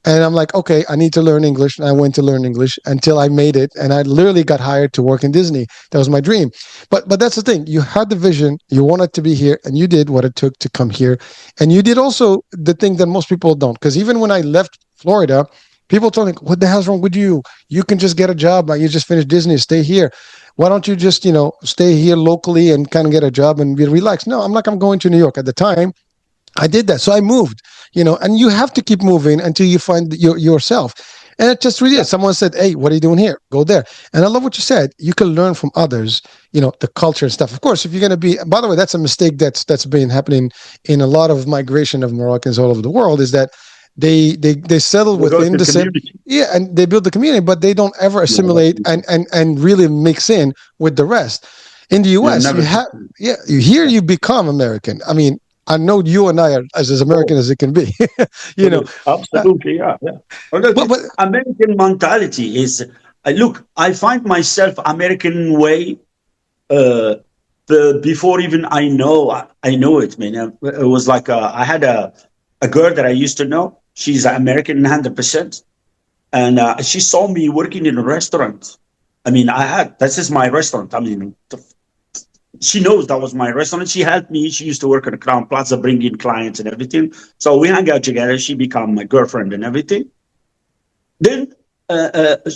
and I'm like, okay, I need to learn English. And I went to learn English until I made it, and I literally got hired to work in Disney. That was my dream. But that's the thing. You had the vision. You wanted to be here, and you did what it took to come here, and you did also the thing that most people don't. Because even when I left Florida, people told me, "What the hell's wrong with you? You can just get a job. You just finished Disney. Stay here. Why don't you just stay here locally and kind of get a job and be relaxed?" No, I'm like, I'm going to New York at the time. I did that. So I moved, and you have to keep moving until you find yourself. And it just really Yeah, is. Someone said, "Hey, what are you doing here? Go there." And I love what you said. You can learn from others, the culture and stuff. Of course, if you're going to be, by the way, that's a mistake that's been happening in a lot of migration of Moroccans all over the world is that they settle we go within to the same, community. yeah, and they build the community, but they don't ever No, assimilate and really mix in with the rest. In the no, US, you never. have, yeah, you become American. I mean, I know you and I are as American Oh, as it can be. you know, absolutely, uh, absolutely, yeah, yeah. Well, but American mentality is. Look, I find myself American way. Uh, Before even I know it, man. It was like I had a girl that I used to know. She's American 100%, and she saw me working in a restaurant. I mean, this is my restaurant. I mean, she knows that was my restaurant. She helped me. She used to work at the Crown Plaza, bring in clients and everything. So we hang out together. She became my girlfriend and everything. Then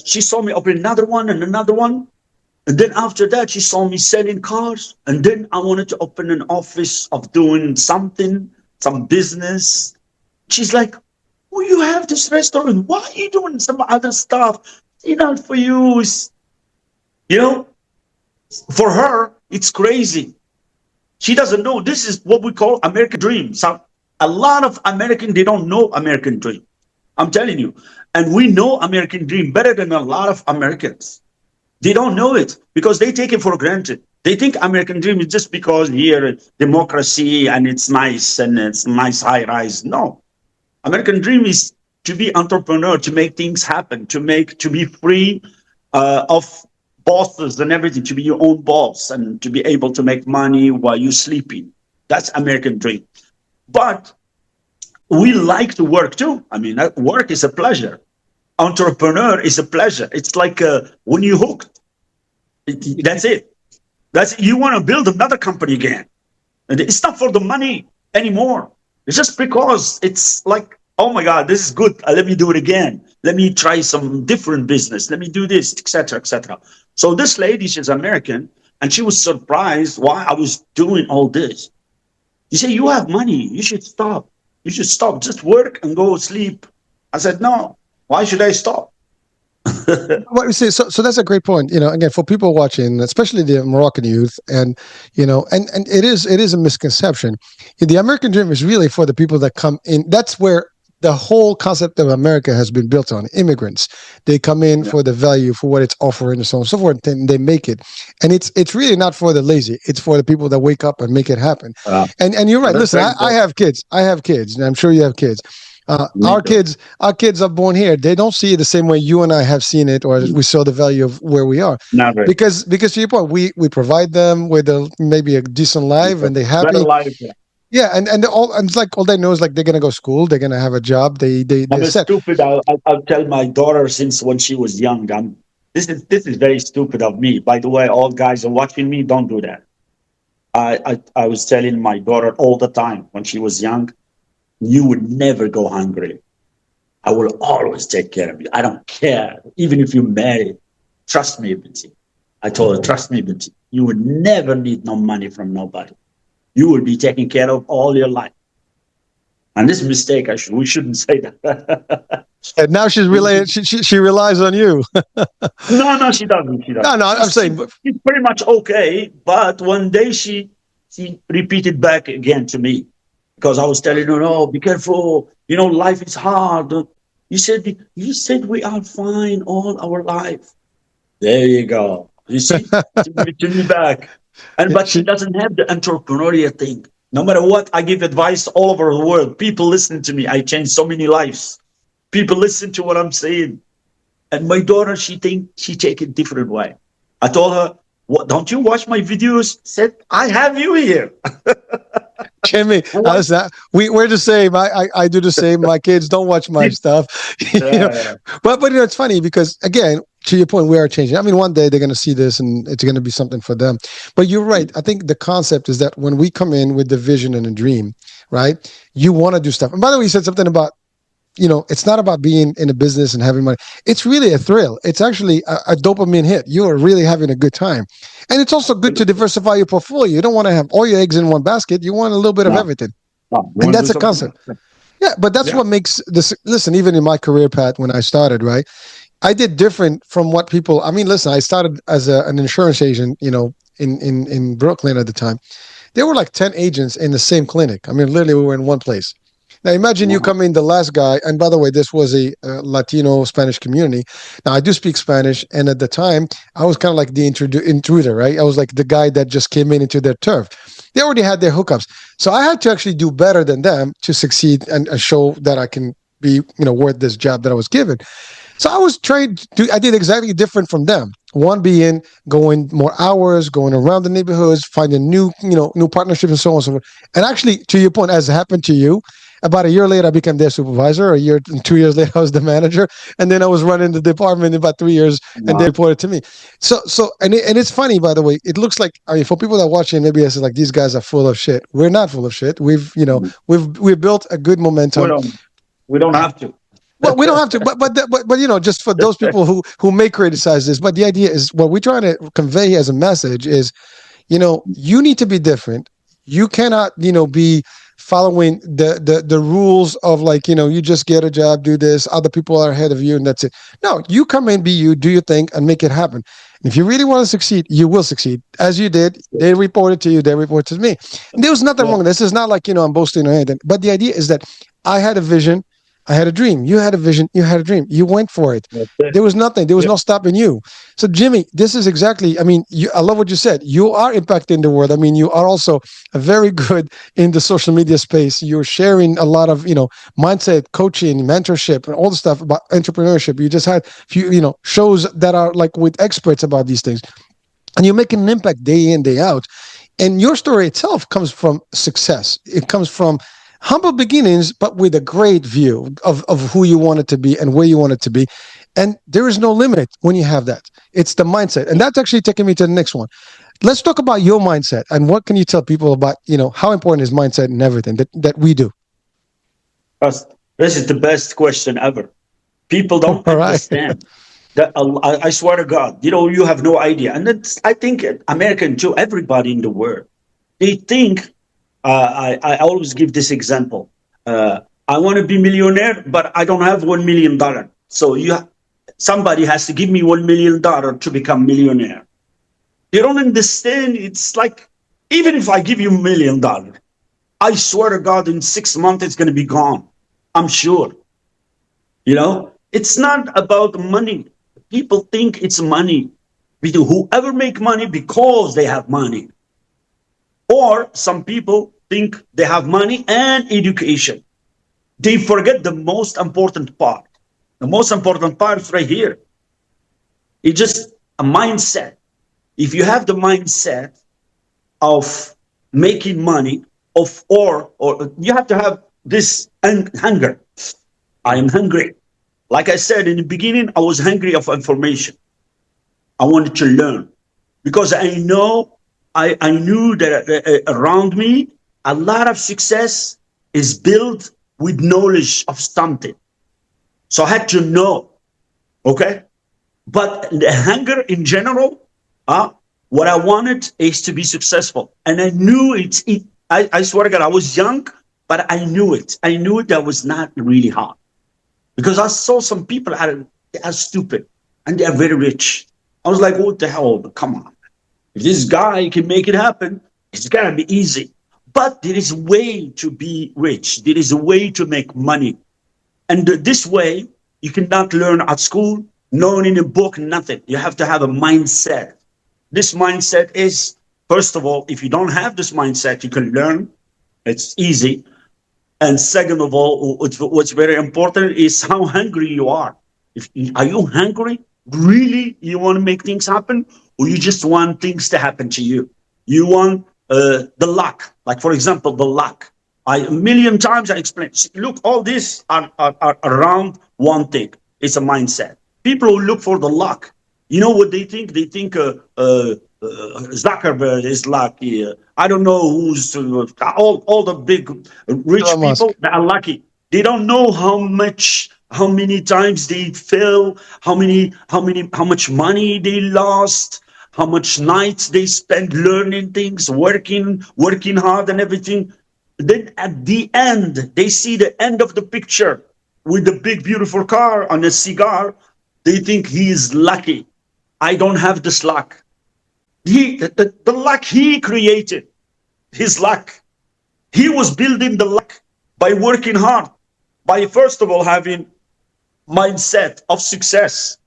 she saw me open another one and another one. And then after that, she saw me selling cars. And then I wanted to open an office of doing something, some business. She's like, "Well, you have this restaurant. Why are you doing some other stuff? For you. You know, for her, it's crazy. She doesn't know this is what we call American dream. So a lot of American, they don't know American dream. I'm telling you. And we know American dream better than a lot of Americans. They don't know it because they take it for granted. They think American dream is just because here democracy and it's nice and it's nice high rise. No, American dream is to be entrepreneur, to make things happen, to be free of bosses and everything, to be your own boss and to be able to make money while you're sleeping. That's American dream. But we like to work too. I mean, work is a pleasure. Entrepreneur is a pleasure. It's like when you hooked, that's it. That's you want to build another company again. And it's not for the money anymore. It's just because it's like, oh my God, this is good. Let me do it again. Let me try some different business. Let me do this, etc., etc. So this lady, she's American, and she was surprised why I was doing all this. She said, "You have money. You should stop. You should stop. Just work and go sleep." I said, "No. Why should I stop?" what you say, so that's a great point. Again, for people watching, especially the Moroccan youth, and and it is a misconception. The American dream is really for the people that come in. That's where the whole concept of America has been built on immigrants. They come in Yeah. for the value, for what it's offering, and so on and so forth, and they make it. And it's really not for the lazy. It's for the people that wake up and make it happen. Uh, And you're right. that's Listen, very I important. have kids. I have kids, and I'm sure you have kids. Me Our too. kids are born here. They don't see it the same way you and I have seen it, or we saw the value of where we are. Never. Because to your point, we provide them with maybe a decent life, and they're Better happy. life. Yeah. Yeah, and it's like all they know is like they're gonna go to school, they're gonna have a job, I'm they're a set. stupid. I'll tell my daughter since when she was young. This is very stupid of me. By the way, all guys are watching me. Don't do that. I was telling my daughter all the time when she was young, you would never go hungry. I will always take care of you. I don't care. Even if you marry, trust me, Binti. I told her, trust me, Binti. You would never need no money from nobody. You will be taken care of all your life. And this mistake, we shouldn't say that. And now she's really she relies on you. No, no, she doesn't. She No, doesn't. no, I'm saying, She's pretty much okay. But one day she repeated back again to me because I was telling her, "No, be careful. You know, life is hard." You said we are fine all our life. There you go. You see, she gave it to me back. And yeah, but she doesn't have the entrepreneurial thing. No matter what, I give advice all over the world. People listen to me. I changed so many lives. People listen to what I'm saying. And my daughter, she take it different way. I told her, "What? Don't you watch my videos?" Said, "I have you here." Jimmy, What? we're the same. I do the same. My kids don't watch my stuff. you know, Yeah, but it's funny because again, to your point, we are changing. I mean, one day they're going to see this and it's going to be something for them. But you're right. I think the concept is that when we come in with the vision and a dream, right? You want to do stuff. And by the way, you said something about it's not about being in a business and having money. It's really a thrill. It's actually a dopamine hit. You are really having a good time. And it's also good to diversify your portfolio. You don't want to have all your eggs in one basket. You want a little bit of no, everything. no. You And want to do that's a something concept. else? Yeah, but that's Yeah. what makes this. Listen, even in my career path when I started, right? I did different from what people. I mean, listen, I started as an insurance agent, in Brooklyn at the time. There were like 10 agents in the same clinic. I mean, literally, we were in one place. Now, imagine you Wow. come in, the last guy, and by the way, this was a Latino Spanish community. Now, I do speak Spanish, and at the time, I was kind of like the intruder, right? I was like the guy that just came in into their turf. They already had their hookups. So I had to actually do better than them to succeed and show that I can be, worth this job that I was given. So I was trying to I did exactly different from them. One being going more hours, going around the neighborhoods, finding new partnerships and so on and so forth. And actually, to your point, as happened to you, about a year later, I became their supervisor. A year and 2 years later, I was the manager, and then I was running the department in about 3 years, and they Wow. reported to me. And it's funny, by the way. It looks like, I mean, for people that are watching, maybe it's like these guys are full of shit. We're not full of shit. We've built a good We momentum. don't we don't have to. Well, we don't have to, but just for those people who may criticize this, but the idea is what we're trying to convey as a message is, you need to be different. You cannot, be following the rules of like, you just get a job, do this, other people are ahead of you, and that's it. No, you come in, be you, do your thing, and make it happen. And if you really want to succeed, you will succeed, as you did. They reported to you, they reported to me. And there was nothing Yeah, wrong. This is not like, I'm boasting or anything. But the idea is that I had a vision, I had a dream. You had a vision, you had a dream. You went for it. that's it. There was nothing. There was Yeah. no stopping you. So, Jimmy, this is exactly. I mean, I love what you said. You are impacting the world. I mean, you are also very good in the social media space. You're sharing a lot of, mindset, coaching, mentorship, and all the stuff about entrepreneurship. You just had few, shows that are like with experts about these things, and you're making an impact day in, day out. And your story itself comes from success. It comes from humble beginnings, but with a great view of who you want it to be and where you want it to be. And there is no limit when you have that. It's the mindset. And that's actually taking me to the next one. Let's talk about your mindset and what can you tell people about, how important is mindset and everything that we do. This is the best question ever. People don't All right. understand that. I swear to God, you have no idea. And I think American too, everybody in the world, they think. I always give this example. I want to be millionaire, but I don't have $1 million. So somebody has to give me $1 million to become millionaire. They don't understand. It's like even if I give you $1 million, I swear to God, in 6 months it's going to be gone. I'm sure. It's not about money. People think it's money. Whoever make money because they have money, or some people think they have money and education. They forget the most important part. The most important part is right here. It's just a mindset. If you have the mindset of making money, or you have to have this hunger. I am hungry. Like I said in the beginning, I was hungry of information. I wanted to learn because I know I knew that around me, a lot of success is built with knowledge of something. So I had to know, okay? But the hunger in general, uh, what I wanted is to be successful. And I knew I swear to God, I was young, but I knew it. I knew it that was not really hard. Because I saw some people they are stupid and they are very rich. I was like, what the hell? Come on. If this guy can make it happen, it's gonna be easy. But there is a way to be rich. There is a way to make money. And this way, you cannot learn at school, knowing in a book, nothing. You have to have a mindset. This mindset is, first of all, if you don't have this mindset, you can learn. It's easy. And second of all, what's very important is how hungry you are. If are you hungry? Really, you want to make things happen, or you just want things to happen to you? You want the luck, like for example, the luck. I a million times I explained. Look, all this are around one thing. It's a mindset. People who look for the luck, you know what they think? They think Zuckerberg is lucky. I don't know who's all the big rich Elon Musk. people that are lucky. They don't know how many times they fail, how much money they lost, how much nights they spend learning things, working hard and everything. Then at the end, they see the end of the picture with the big beautiful car and a cigar. They think he is lucky. I don't have this luck. The luck he created, his luck. He was building the luck by working hard, by first of all having mindset of success.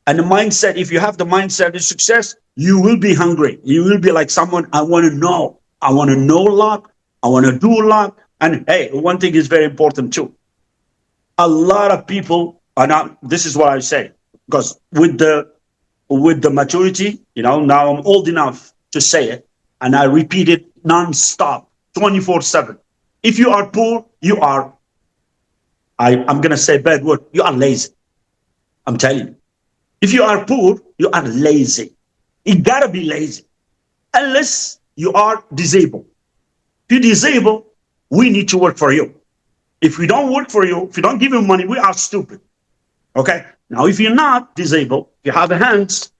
And the mindset, if you have the mindset of success, you will be hungry. You will be like someone, I want to know. I want to know a lot. I want to do a lot. And hey, one thing is very important too. A lot of people are not, this is what I say, because with the maturity, now I'm old enough to say it, and I repeat it non-stop, 24/7. If you are poor, you are, I'm going to say a bad word, you are lazy. I'm telling you. If you are poor, you are lazy. You got to be lazy, unless you are disabled. If you're disabled, we need to work for you. If we don't work for you, if you don't give you money, we are stupid. Okay? Now, if you're not disabled, you have hands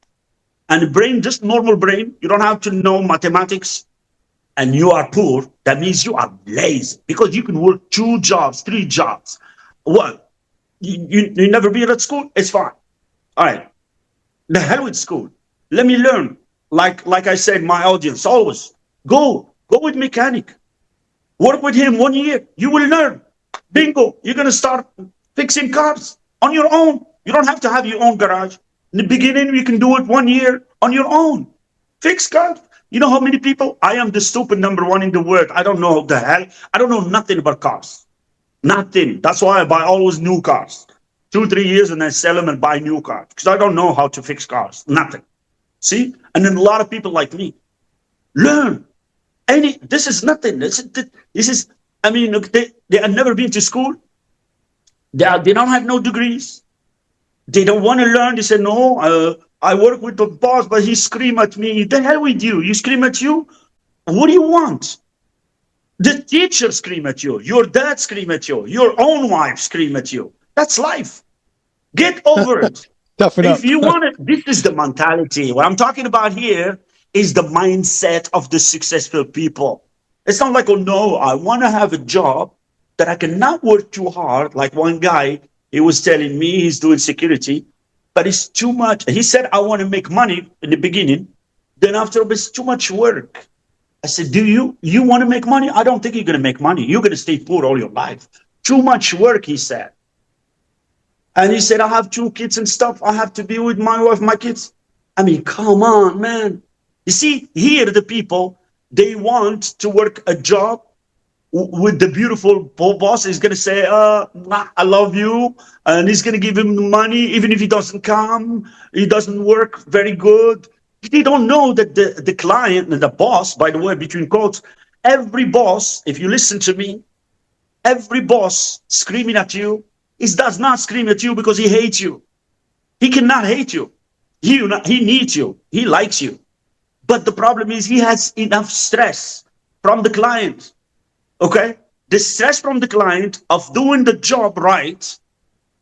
and a brain, just normal brain, you don't have to know mathematics, and you are poor, that means you are lazy because you can work 2 jobs, 3 jobs. What? You never been at school? It's fine. All right. The hell with school. Let me learn. Like I said, my audience always go with mechanic. Work with him 1 year. You will learn. Bingo. You're gonna start fixing cars on your own. You don't have to have your own garage. In the beginning, you can do it 1 year on your own. Fix cars. You know how many people? I am the stupid number one in the world. I don't know the hell. I don't know nothing about cars. Nothing. That's why I buy always new cars. 2, 3 years and I sell them and buy new cars because I don't know how to fix cars. Nothing. See? And then a lot of people like me learn. This is nothing. This is I mean, they have never been to school. They don't have no degrees. They don't want to learn. They say, no, I work with the boss, but he scream at me. The hell with you. You scream at you? What do you want? The teacher scream at you. Your dad scream at you. Your own wife scream at you. That's life. Get over it. Toughen If up. you want it, this is the mentality. What I'm talking about here is the mindset of the successful people. It's not like, oh no, I want to have a job that I cannot work too hard. Like one guy, he was telling me he's doing security, but it's too much. He said, I want to make money in the beginning. Then after it's too much work. I said, do you want to make money? I don't think you're going to make money. You're going to stay poor all your life. Too much work, he said. And he said, I have 2 kids and stuff. I have to be with my wife, my kids. I mean, come on, man. You see, here the people, they want to work a job with the beautiful boss. Is going to say, I love you. And he's going to give him the money, even if he doesn't come. He doesn't work very good. They don't know that the client and the boss, by the way, between quotes, every boss, if you listen to me, every boss screaming at you, he does not scream at you because he hates you. He cannot hate you. He needs you. He likes you. But the problem is he has enough stress from the client. Okay? The stress from the client of doing the job right,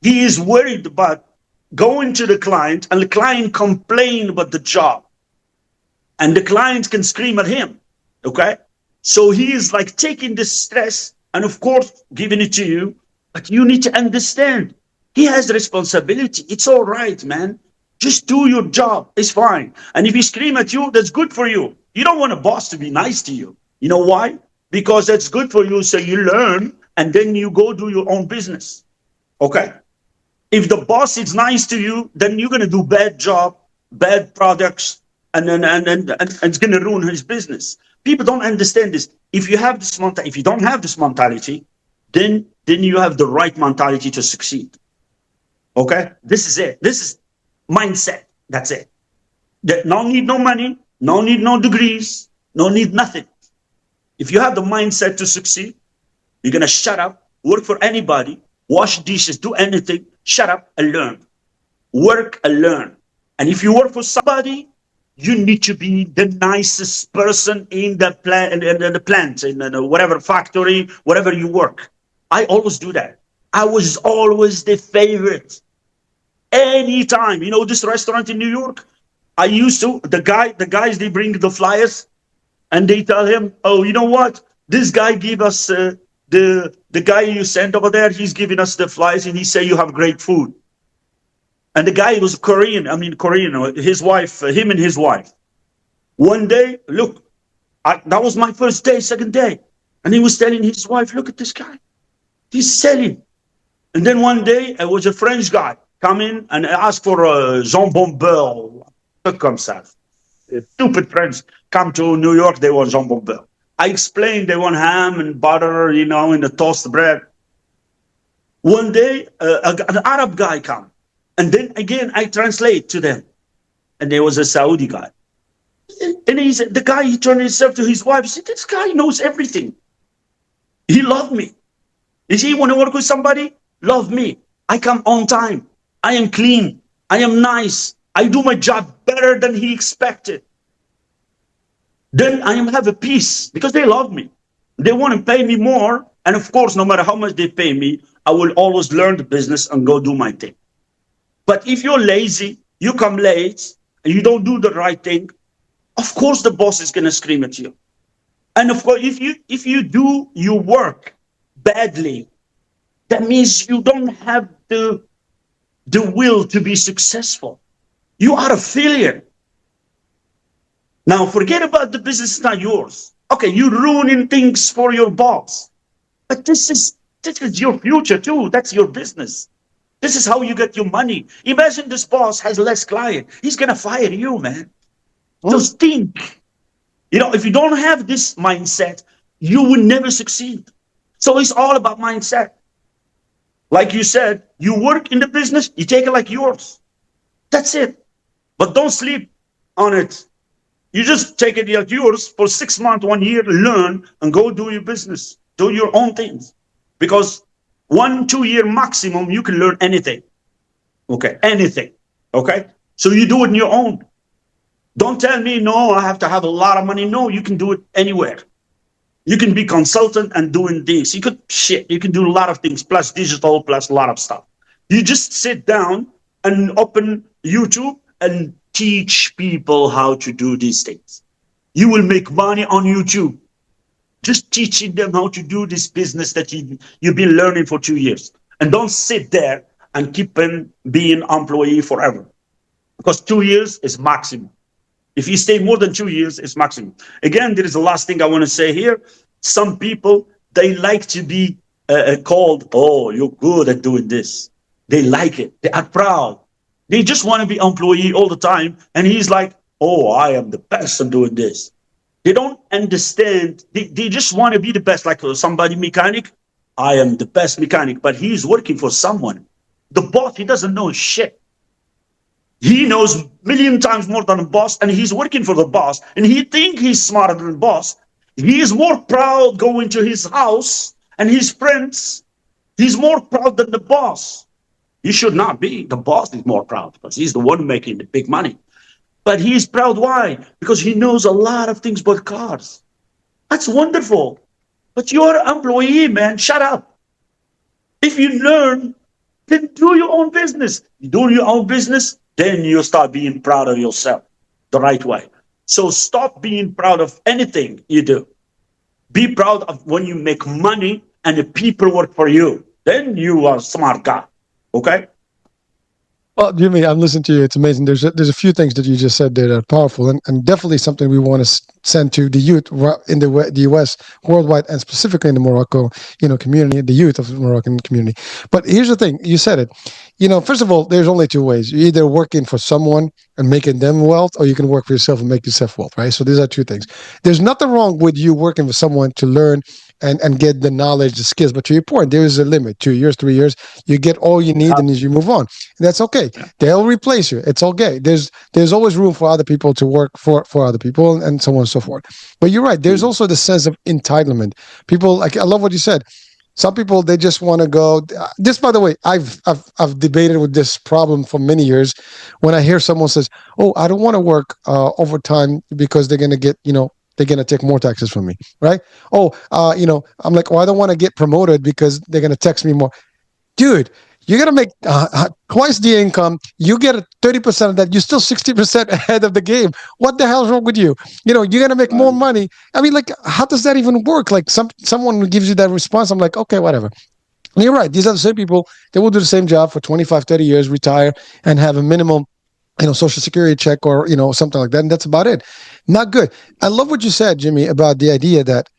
he is worried about going to the client and the client complain about the job and the client can scream at him. Okay? So he is like taking the stress and of course giving it to you, but you need to understand he has the responsibility. It's all right, man. Just do your job. It's fine. And if he scream at you, that's good for you. You don't want a boss to be nice to you. You know why? Because that's good for you. So you learn and then you go do your own business. Okay? If the boss is nice to you, then you're gonna do bad job, bad products, and it's gonna ruin his business. People don't understand this. If you have this mentality, if you don't have this mentality, then you have the right mentality to succeed. Okay, this is it. This is mindset. That's it. No need no money, no need no degrees, no need nothing. If you have the mindset to succeed, you're gonna shut up, work for anybody, wash dishes, do anything, shut up and learn. Work and learn. And if you work for somebody, you need to be the nicest person in the plant, in the plant, in the whatever factory, whatever you work. I always do that. I was always the favorite. Anytime, this restaurant in New York, I used to the guys they bring the flyers and they tell him, oh, you know what? This guy give us the guy you sent over there. He's giving us the flyers and he say you have great food. And the guy was Korean. I mean Korean. His wife, him and his wife. One day, look, that was my first day, second day, and he was telling his wife, look at this guy. He's selling. And then one day, it was a French guy come in and ask for a jambon beurre. Comme ça. Stupid French come to New York, they want jambon beurre. I explained they want ham and butter, in the toast bread. One day, an Arab guy come. And then again, I translate to them. And there was a Saudi guy. And he said, the guy, he turned himself to his wife. He said, this guy knows everything. He loved me. You see, when I work with somebody, love me. I come on time. I am clean. I am nice. I do my job better than he expected. Then I am have a peace because they love me. They want to pay me more. And of course, no matter how much they pay me, I will always learn the business and go do my thing. But if you're lazy, you come late, and you don't do the right thing, of course the boss is going to scream at you. And of course, if you do your work badly, that means you don't have the will to be successful. You are a failure. Now, forget about the business, it's not yours. Okay, you're ruining things for your boss. But this is your future too. That's your business. This is how you get your money. Imagine this boss has less client. He's going to fire you, man. Just think. If you don't have this mindset, you will never succeed. So it's all about mindset. Like you said, you work in the business, you take it like yours. That's it. But don't sleep on it. You just take it like yours for 6 months, 1 year, learn and go do your business. Do your own things. Because 1-2 year maximum, you can learn anything. Okay, anything. Okay, so you do it on your own. Don't tell me, no, I have to have a lot of money. No, you can do it anywhere. You can be consultant and doing things. You can do a lot of things, plus digital, plus a lot of stuff. You just sit down and open YouTube and teach people how to do these things. You will make money on YouTube. Just teaching them how to do this business that you've been learning for 2 years. And don't sit there and keep on being employee forever. Because 2 years is maximum. If you stay more than 2 years, it's maximum. Again, there is the last thing I want to say here. Some people, they like to be called, oh, you're good at doing this. They like it. They are proud. They just want to be employee all the time. And he's like, oh, I am the best at doing this. They don't understand. They just want to be the best, like somebody mechanic. I am the best mechanic, but he's working for someone. The boss, he doesn't know shit. He knows a million times more than the boss, and he's working for the boss, and he thinks he's smarter than the boss. He is more proud going to his house and his friends. He's more proud than the boss. He should not be. The boss is more proud because he's the one making the big money. But he's proud. Why? Because he knows a lot of things about cars. That's wonderful. But you're an employee, man. Shut up. If you learn, then do your own business. Do your own business, then you start being proud of yourself the right way. So stop being proud of anything you do. Be proud of when you make money and the people work for you. Then you are a smart guy. Okay? Well, Jimmy, I'm listening to you. It's amazing. There's a few things that you just said that are powerful, and definitely something we want to send to the youth in the U.S. worldwide, and specifically in the Morocco, community, the youth of the Moroccan community. But here's the thing: you said it. First of all, there's only two ways. You're either working for someone and making them wealth, or you can work for yourself and make yourself wealth. Right. So these are two things. There's nothing wrong with you working for someone to learn and get the knowledge, the skills. But to your point, there is a limit. 2 years, 3 years, you get all you need, and as you move on, that's okay. They'll replace you. It's okay. There's always room for other people to work for other people, and so on and so forth. But you're right. There's also the sense of entitlement. People, like, I love what you said. Some people, they just want to go. This, by the way, I've debated with this problem for many years. When I hear someone says, "Oh, I don't want to work overtime because they're going to get they're going to take more taxes from me," right? Oh, I'm like, "Oh, I don't want to get promoted because they're going to tax me more." Dude, you're gonna make twice the income. You get 30% of that. You're still 60% ahead of the game. What the hell's wrong with you? You're gonna make more money. I mean, like, how does that even work? Like, someone who gives you that response, I'm like, okay, whatever. And you're right. These are the same people. They will do the same job for 25, 30 years, retire, and have a minimum social security check or something like that, and that's about it. Not good. I love what you said, Jimmy, about the idea that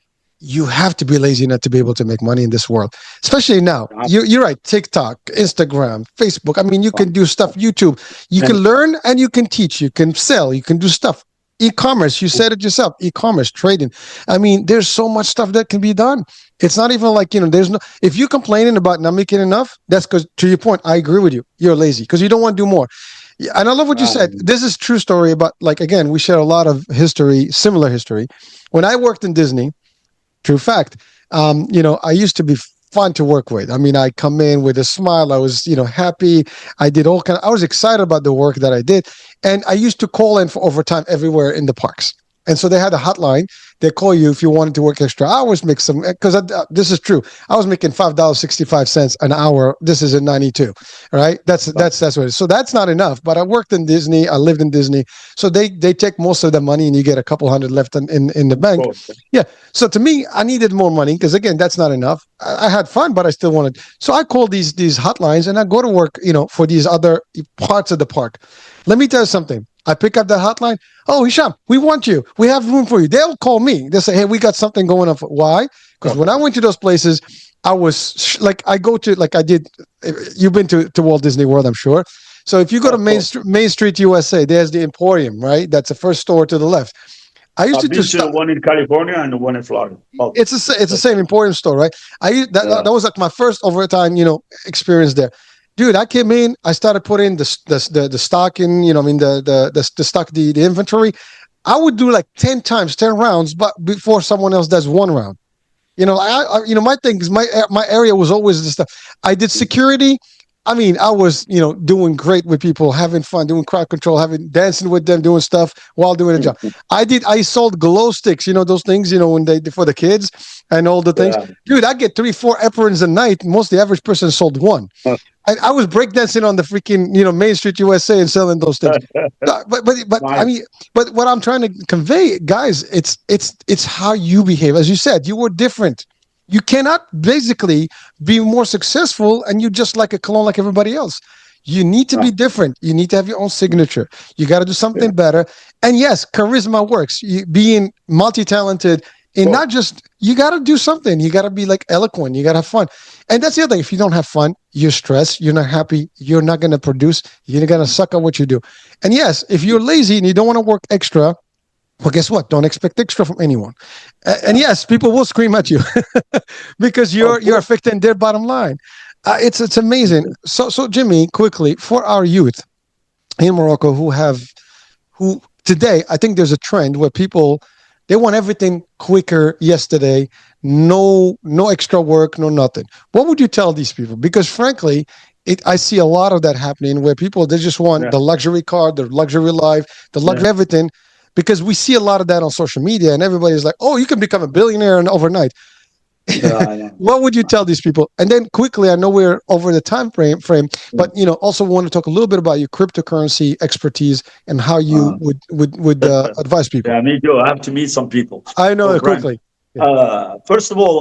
you have to be lazy not to be able to make money in this world, especially now. You're right. TikTok, Instagram, Facebook. I mean, you can do stuff. YouTube. You can learn and you can teach. You can sell. You can do stuff. E-commerce. You said it yourself. E-commerce, trading. I mean, there's so much stuff that can be done. It's not even like there's no. If you're complaining about not making enough, that's because, to your point, I agree with you. You're lazy because you don't want to do more. Yeah, and I love what you said. This is true story about, like, again, we share a lot of history, similar history. When I worked in Disney. True fact. I used to be fun to work with. I mean, I come in with a smile. I was, happy. I did I was excited about the work that I did. And I used to call in for overtime everywhere in the parks. And so they had a hotline. They call you if you wanted to work extra hours, make some, because this is true. I was making $5.65 an hour. This is in 92. Right. That's what it is. So that's not enough. But I worked in Disney. I lived in Disney. So they take most of the money and you get a couple hundred left in the bank. Yeah. So to me, I needed more money because, again, that's not enough. I had fun, but I still wanted. So I called these hotlines and I go to work, for these other parts of the park. Let me tell you something. I pick up that hotline. Oh, Hisham, we want you. We have room for you. They'll call me. They'll say, hey, we got something going on. Why? Because when I went to those places, I was like, I go to, like I did. You've been to Walt Disney World, I'm sure. So if you go to Main Street, USA, there's the Emporium, right? That's the first store to the left. I used I've to been just to the one in California and the one in Florida. It's the same Emporium store, right? That was like my first overtime, experience there. Dude, I came in. I started putting the stock in. The stock, the inventory. I would do like 10 times, 10 rounds, but before someone else does one round. My thing is my area was always this stuff. I did security. I mean, I was, doing great with people, having fun, doing crowd control, dancing with them, doing stuff while doing a job. I sold glow sticks, those things, when for the kids and all the things. Yeah. Dude, I get 3-4 aprons a night. Most the average person sold one. I was breakdancing on the freaking, Main Street USA and selling those things. But I mean, but what I'm trying to convey, guys, it's how you behave. As you said, you were different. You cannot basically be more successful and you just like a clone like everybody else. You need to be different. You need to have your own signature. You got to do something better. And yes, charisma works. Being multi-talented and not just, you got to do something. You got to be like eloquent. You got to have fun. And that's the other thing. If you don't have fun, you're stressed. You're not happy. You're not going to produce. You're going to suck at what you do. And yes, if you're lazy and you don't want to work extra, well, guess what? Don't expect extra from anyone. And yes, people will scream at you because you're affecting their bottom line. It's amazing. So Jimmy, quickly, for our youth in Morocco who today, I think there's a trend where people, they want everything quicker yesterday, no extra work, no nothing. What would you tell these people? Because frankly, I see a lot of that happening where people they just want Yeah, the luxury car, the luxury life, the yeah, luxury everything, because we see a lot of that on social media, and everybody's like, "Oh, you can become a billionaire and overnight." yeah. I know. What would you tell these people? And then quickly, I know we're over the time frame, Yeah. but also want to talk a little bit about your cryptocurrency expertise and how you Uh, would advise people. yeah, me too. I have to meet some people. I know So, it Brian, quickly. Yeah. first of all,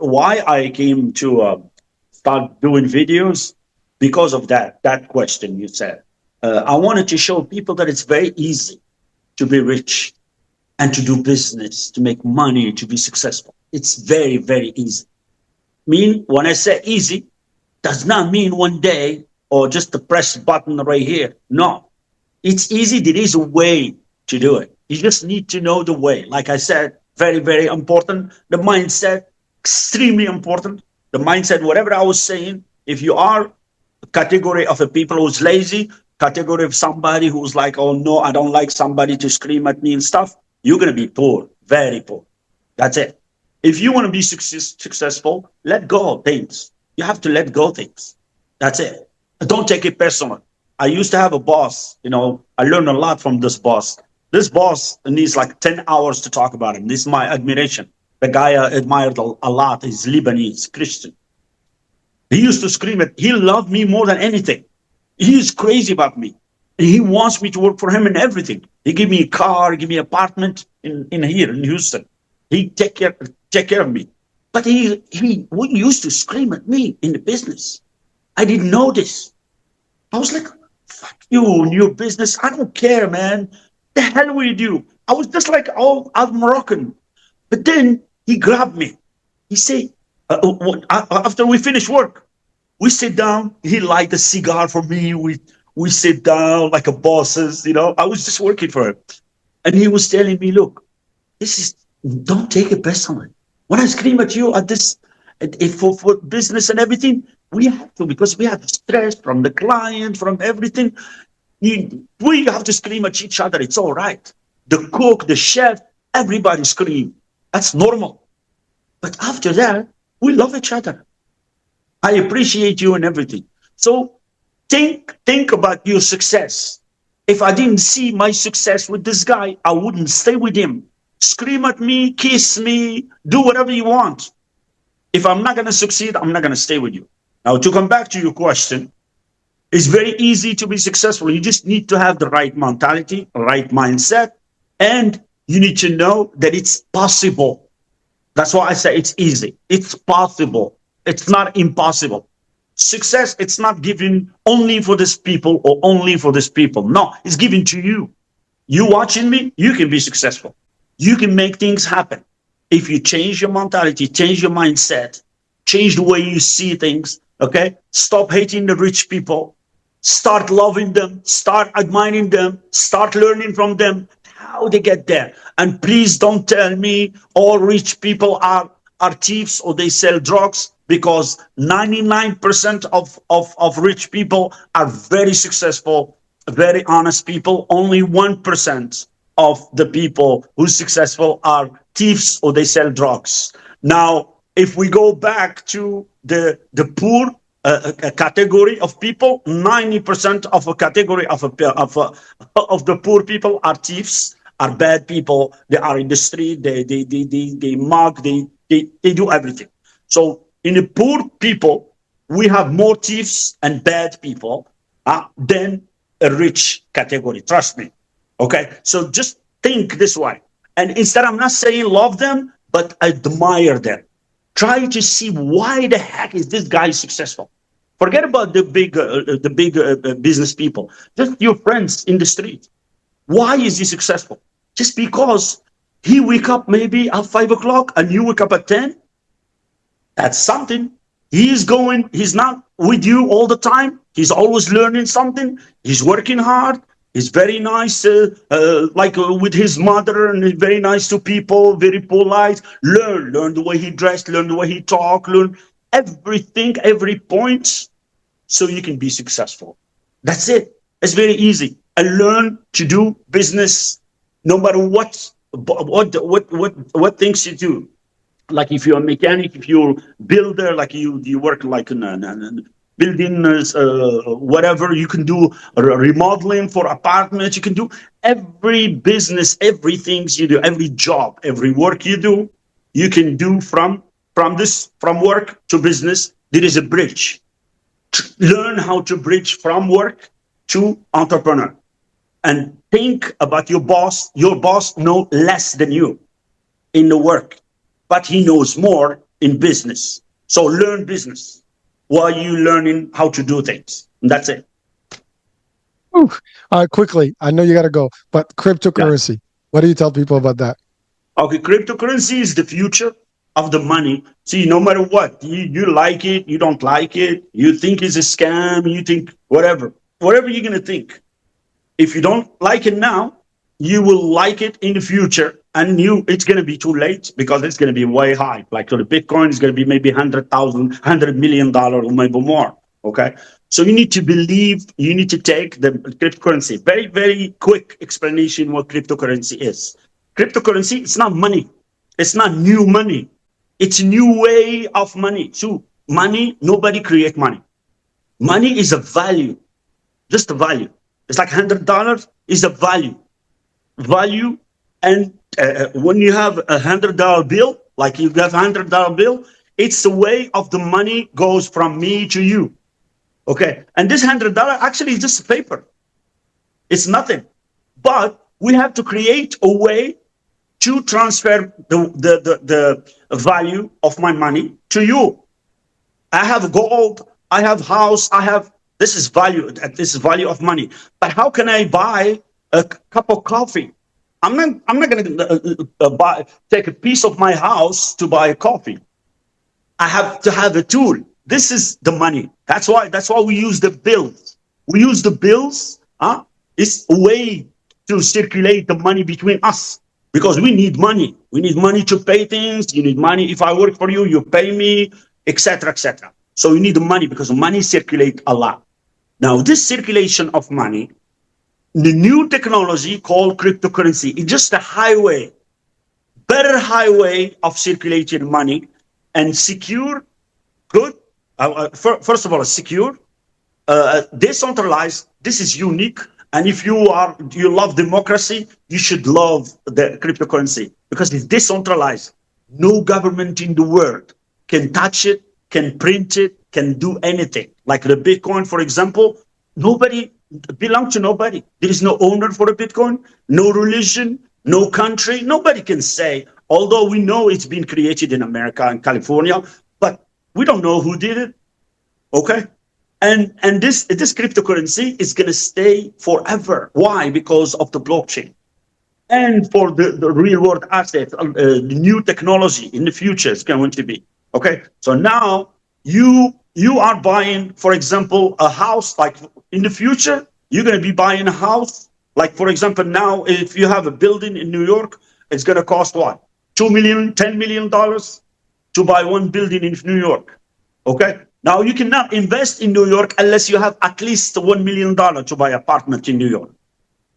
why I came to start doing videos because of that question you said. I wanted to show people that it's very easy to be rich and to do business, to make money, to be successful. It's very, very easy. Mean when I say easy, does not mean one day or just to press button right here. No, it's easy. There is a way to do it. You just need to know the way. Like I said, very, very important. The mindset, extremely important. The mindset, whatever I was saying, if you are a category of a people who's lazy, category of somebody who's like, oh no, I don't like somebody to scream at me and stuff, you're going to be poor, very poor. That's it. If you want to be successful, let go of things. You have to let go of things. That's it. Don't take it personal. I used to have a boss, I learned a lot from this boss. This boss needs like 10 hours to talk about him. This is my admiration. The guy I admired a lot is Lebanese Christian. He used to scream at, he loved me more than anything. He is crazy about me. And he wants me to work for him in everything. He give me a car, give me an apartment in here in Houston. He take care of me. But he used to scream at me in the business. I didn't know this. I was like, fuck you and your business. I don't care, man. The hell will you do? I was just like, oh, I'm Moroccan. But then he grabbed me. He said, after we finish work, we sit down. He light a cigar for me. We sit down like a bosses. I was just working for him. And he was telling me, look, this is, don't take it personally. When I scream at you at this, if for business and everything, we have to, because we have stress from the client, from everything. We have to scream at each other. It's all right. The cook, the chef, everybody scream. That's normal. But after that, we love each other. I appreciate you and everything. So think about your success. If I didn't see my success with this guy, I wouldn't stay with him. Scream at me, kiss me, do whatever you want. If I'm not going to succeed, I'm not going to stay with you. Now, to come back to your question, it's very easy to be successful. You just need to have the right mentality, right mindset, and you need to know that it's possible. That's why I say it's easy. It's possible. It's not impossible. Success, it's not given only for this people or only for this people. No, it's given to you. You watching me, you can be successful. You can make things happen. If you change your mentality, change your mindset, change the way you see things, okay? Stop hating the rich people. Start loving them, start admiring them, start learning from them how they get there. And please don't tell me all rich people are thieves or they sell drugs, because 99% of rich people are very successful, very honest people. Only 1% of the people who's successful are thieves or they sell drugs. Now, if we go back to the poor a category of people, 90% of a category of the poor people are thieves, are bad people. They are in the street. They mug. They do everything. So in the poor people, we have more thieves and bad people than a rich category. Trust me. Okay. So just think this way. And instead, I'm not saying love them, but admire them. Try to see why the heck is this guy successful. Forget about the big business people. Just your friends in the street. Why is he successful? Just because he wake up maybe at 5 o'clock and you wake up at 10. That's something. He's going. He's not with you all the time. He's always learning something. He's working hard. He's very nice, with his mother, and he's very nice to people, very polite. Learn the way he dressed, learn the way he talk, learn everything, every point, so you can be successful. That's it. It's very easy. And learn to do business, no matter what things you do. Like if you're a mechanic, if you're a builder, like you work like building whatever. You can do remodeling for apartments. You can do every business, everything you do, every job, every work you do, you can do from work to business. There is a bridge. Learn how to bridge from work to entrepreneur, and think about your boss. Your boss know less than you in the work, but he knows more in business. So learn business while you learning how to do things. And that's it. Whew. Quickly, I know you got to go, but Yeah. cryptocurrency. What do you tell people about that? Okay. Cryptocurrency is the future of the money. See, no matter what, you like it, you don't like it, you think it's a scam, you think whatever you're gonna think. If you don't like it now, you will like it in the future, and it's going to be too late because it's going to be way high. Like, so the Bitcoin is going to be maybe 100,000, $100 million, or maybe more. Okay. So you need to believe, you need to take the cryptocurrency. Very, very quick explanation what cryptocurrency is. Cryptocurrency, it's not money. It's not new money. It's a new way of money. So money, nobody create money. Money is a value, just a value. It's like $100 is a value. And when you have $100 bill, like you have $100 bill, it's the way of the money goes from me to you. Okay. And this $100 actually is just paper. It's nothing. But we have to create a way to transfer the value of my money to you. I have gold, I have house, I have this is value, this is value of money. But how can I buy a cup of coffee? I'm not going to buy take a piece of my house to buy a coffee. I have to have a tool. This is the money. That's why we use the bills. We use the bills. It's a way to circulate the money between us because we need money. We need money to pay things. You need money. If I work for you, you pay me, etc., etc. So you need the money because money circulate a lot. Now, this circulation of money, the new technology called cryptocurrency, is just a highway, better highway of circulating money and secure, good. First of all, secure, decentralized. This is unique. And if you love democracy, you should love the cryptocurrency because it's decentralized. No government in the world can touch it, can print it, can do anything. Like the Bitcoin, for example, nobody belongs to nobody. There is no owner for the Bitcoin, no religion, no country. Nobody can say, although we know it's been created in America and California, but we don't know who did it. Okay. And this cryptocurrency is going to stay forever. Why? Because of the blockchain. And for the real world assets, the new technology in the future is going to be. Okay. So now you are buying, for example, a house. Like in the future, you're going to be buying a house. Like, for example, now if you have a building in New York, it's going to cost what? 2 million, $10 million to buy one building in New York. Okay. Now you cannot invest in New York unless you have at least $1 million to buy apartment in New York.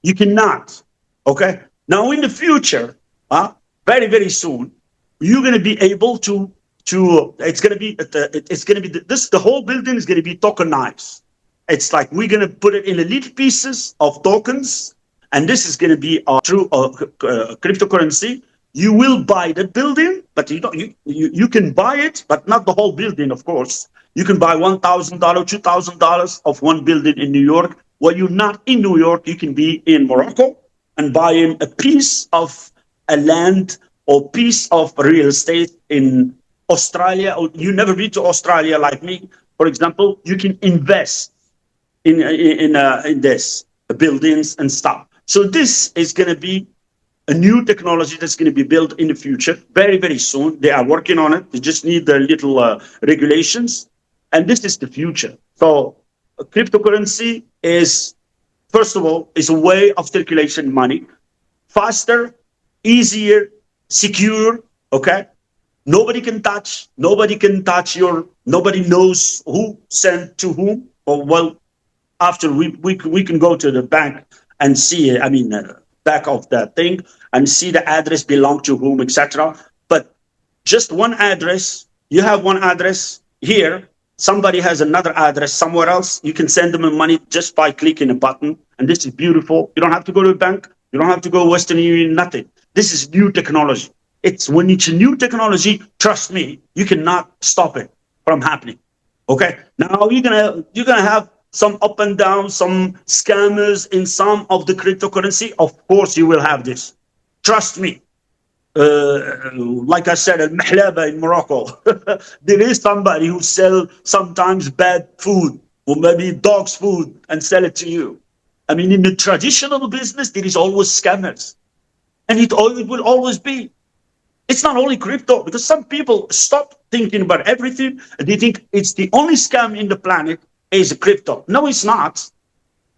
You cannot. Okay. Now in the future, very, very soon, you're going to be able to it's going to be the whole building is going to be tokenized. It's like we're going to put it in a little pieces of tokens, and this is going to be through cryptocurrency. You will buy the building, but you can buy it, but not the whole building, of course. You can buy $1,000, $2,000 of one building in New York. Well, you're not in New York. You can be in Morocco and buying a piece of a land or piece of real estate in Australia. Or you never been to Australia like me, for example. You can invest in this buildings and stuff. So this is going to be a new technology that's going to be built in the future very, very soon. They are working on it. They just need the little regulations. And this is the future. So cryptocurrency is, first of all, is a way of circulation money, faster, easier, secure. Okay. Nobody can touch nobody knows who sent to whom. Or well, after we can go to the bank and see, back of that thing and see the address belong to whom, etc. But just one address, you have one address here. somebody has another address somewhere else. You can send them money just by clicking a button. And this is beautiful. You don't have to go to a bank. You don't have to go Western Union, nothing. This is new technology. It's when it's a new technology, trust me, you cannot stop it from happening. Okay. Now you're gonna have some up and down, some scammers in some of the cryptocurrency. Of course, you will have this. Trust me. Like I said, al mahlaba in Morocco, there is somebody who sell sometimes bad food or maybe dog's food and sell it to you. I mean, in the traditional business, there is always scammers, and it will always be. It's not only crypto because some people stop thinking about everything. They think it's the only scam in the planet is crypto. No, it's not.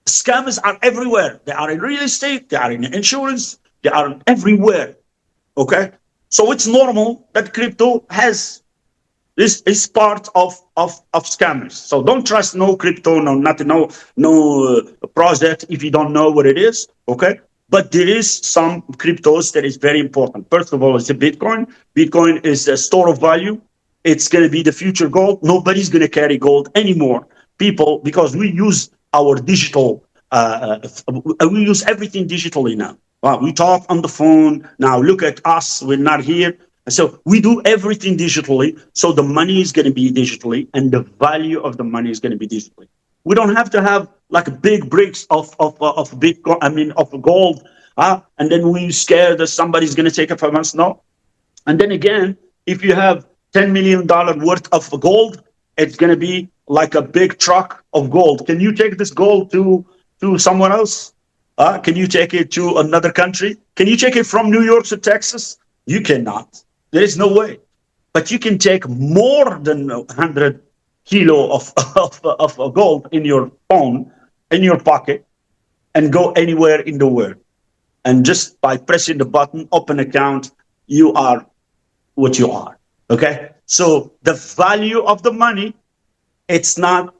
Scammers are everywhere. They are in real estate. They are in insurance. They are everywhere. Okay, so it's normal that crypto has this is part of scammers. So don't trust no crypto, no nothing, no project if you don't know what it is. Okay, but there is some cryptos that is very important. First of all, it's a Bitcoin. Bitcoin is a store of value. It's going to be the future gold. Nobody's going to carry gold anymore. People, because we use our digital, we use everything digitally now. Wow, we talk on the phone. Now look at us. We're not here. And so we do everything digitally. So the money is going to be digitally and the value of the money is going to be digitally. We don't have to have like big bricks of Bitcoin, I mean, of gold. And then we scared that somebody's going to take it from us. No. And then again, if you have $10 million worth of gold, it's going to be like a big truck of gold. Can you take this gold to somewhere else? Can you take it to another country? Can you take it from New York to Texas? You cannot. There is no way. But you can take more than 100 kilo of gold in your phone, in your pocket, and go anywhere in the world. And just by pressing the button, open account, you are what you are. Okay? So the value of the money, it's not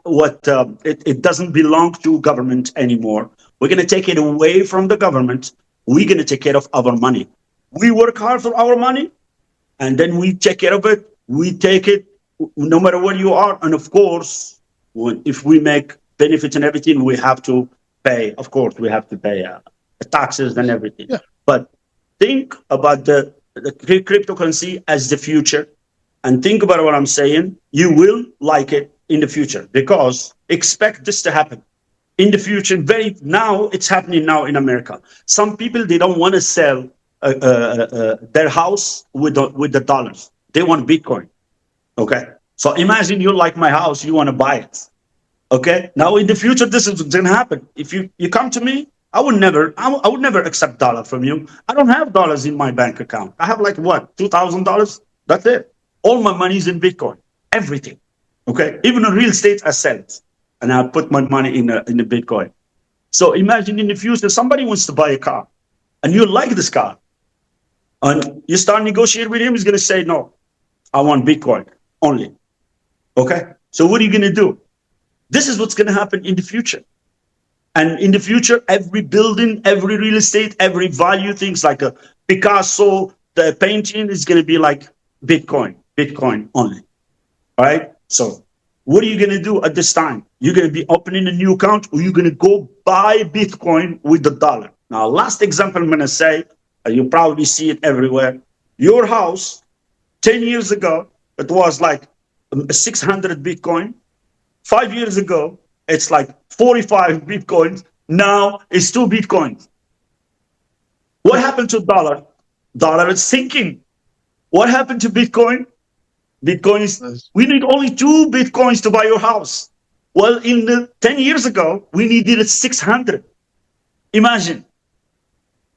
what it doesn't belong to government anymore. We're going to take it away from the government. We're going to take care of our money. We work hard for our money, and then we take care of it. We take it no matter where you are. And of course, if we make benefits and everything, we have to pay. Of course, we have to pay taxes and everything. Yeah. But think about the cryptocurrency as the future, and think about what I'm saying. You will like it in the future because expect this to happen in the future. Now it's happening now in America. Some people, they don't want to sell their house with the dollars. They want Bitcoin. Okay, so imagine you like my house, you want to buy it. Okay, now in the future this is going to happen. If you come to me, I would never accept dollar from you. I don't have dollars in my bank account. I have like what, $2,000. That's it. All my money is in Bitcoin. Everything. Okay, even in real estate, I sell it, and I put my money in the Bitcoin. So imagine in the future, somebody wants to buy a car, and you like this car, and you start negotiating with him. He's going to say, "No, I want Bitcoin only." Okay, so what are you going to do? This is what's going to happen in the future. And in the future, every building, every real estate, every value, things like a Picasso, the painting is going to be like Bitcoin only. All right. So what are you going to do at this time? You're going to be opening a new account, or you're going to go buy Bitcoin with the dollar. Now, last example I'm going to say, you probably see it everywhere. Your house 10 years ago, it was like 600 Bitcoin. 5 years ago, it's like 45 Bitcoins. Now it's 2 Bitcoins. What happened to dollar? Dollar is sinking. What happened to Bitcoin? Bitcoin is, we need only 2 Bitcoins to buy your house. Well, 10 years ago, we needed 600. Imagine.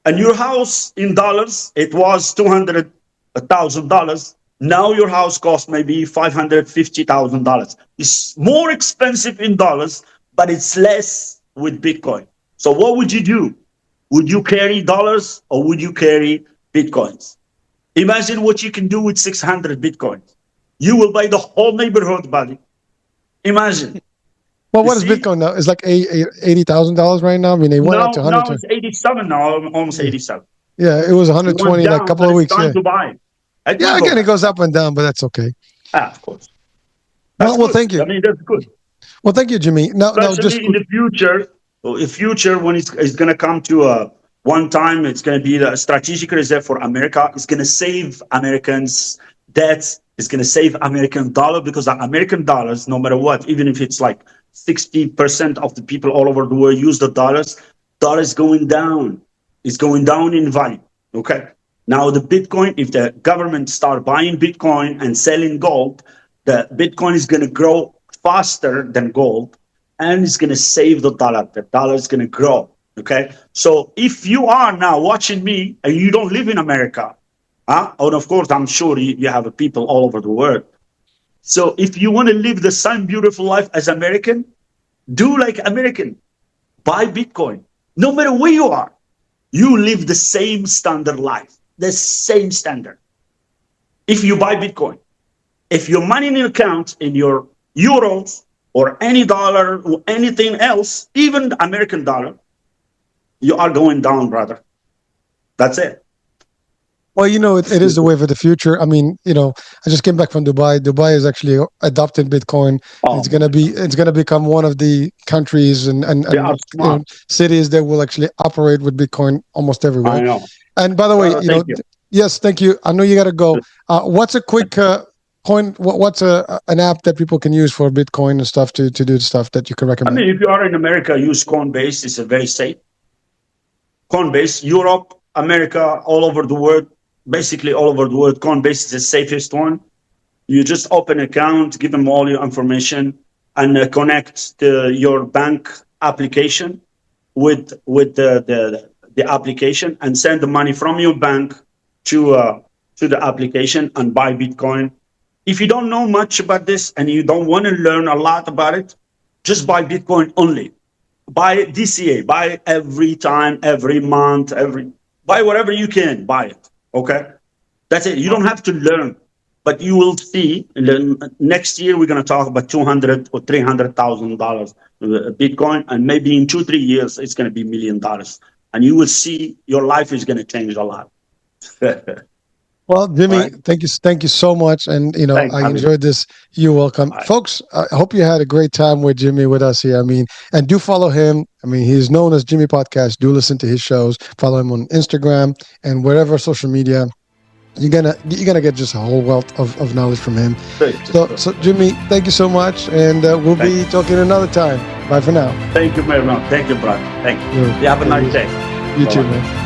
And your house in dollars, it was $200,000. Now your house costs maybe $550,000. It's more expensive in dollars, but it's less with Bitcoin. So what would you do? Would you carry dollars or would you carry Bitcoins? Imagine what you can do with 600 Bitcoins. You will buy the whole neighborhood, buddy. Imagine. Well, You what is see? Bitcoin now? It's like $80,000 right now. I mean, they went up to Now 120. it's 87 now, almost 87. Yeah, it was It went 120 like a down, couple but of it's weeks. time Yeah, to buy. It will yeah. go Again, it back. goes up and down, but that's okay. Of course. That's Well, good. thank I you. mean, that's good. Well, thank you, Jimmy. Now, just Especially in quick. the future, when it's going to come to one time, it's going to be the strategic reserve for America. It's going to save Americans debts. It's going to save American dollar, because the American dollars, no matter what, even if it's like 60% of the people all over the world use the dollars, dollar is going down. It's going down in value. Okay. Now the Bitcoin, if the government start buying Bitcoin and selling gold, the Bitcoin is going to grow faster than gold, and it's going to save the dollar. The dollar is going to grow. Okay. So if you are now watching me and you don't live in America, and of course, I'm sure you have people all over the world. So if you want to live the same beautiful life as American, do like American, buy Bitcoin. No matter where you are, you live the same standard life, the same standard. If you buy Bitcoin, if your money in your account, in your euros or any dollar or anything else, even the American dollar, you are going down, brother. That's it. Well, it is the wave of the future. I mean, I just came back from Dubai. Dubai is actually adopted Bitcoin, and Oh my God. it's gonna become one of the countries They are smart. cities that will actually operate with Bitcoin almost everywhere. I know. And by the way, Brother, thank you. yes, thank you. I know you got to go. What's a quick coin? What's an app that people can use for Bitcoin and stuff to do the stuff that you can I recommend? mean, if you are in America, use Coinbase. It's a very safe. Coinbase, Europe, America, all over the world, basically all over the world, Coinbase is the safest one. You just open an account, give them all your information, and connect your bank application with the application, and send the money from your bank to the application and buy Bitcoin. If you don't know much about this and you don't want to learn a lot about it, just buy Bitcoin only. Buy DCA, buy every time, every month, buy whatever you can, buy it. Okay, that's it. You don't have to learn, but you will see next year we're going to talk about 200 or $300,000 Bitcoin, and maybe in 2 3 years it's going to be $1 million, and you will see your life is going to change a lot. Well, Jimmy, Right? thank you so much, and Thanks, I Habib. enjoyed this. You're welcome, Bye. folks. I hope you had a great time with Jimmy with us here. I mean, and do follow him. I mean, he's known as Jimmy Podcast. Do listen to his shows. Follow him on Instagram and wherever social media. You're gonna get just a whole wealth of knowledge from him. Thank you. So Jimmy, thank you so much, and we'll Thank be you. talking another time. Bye for now. Thank you very much. Thank you, brother. Thank you. You, You have a nice day. you too, Bye-bye. man.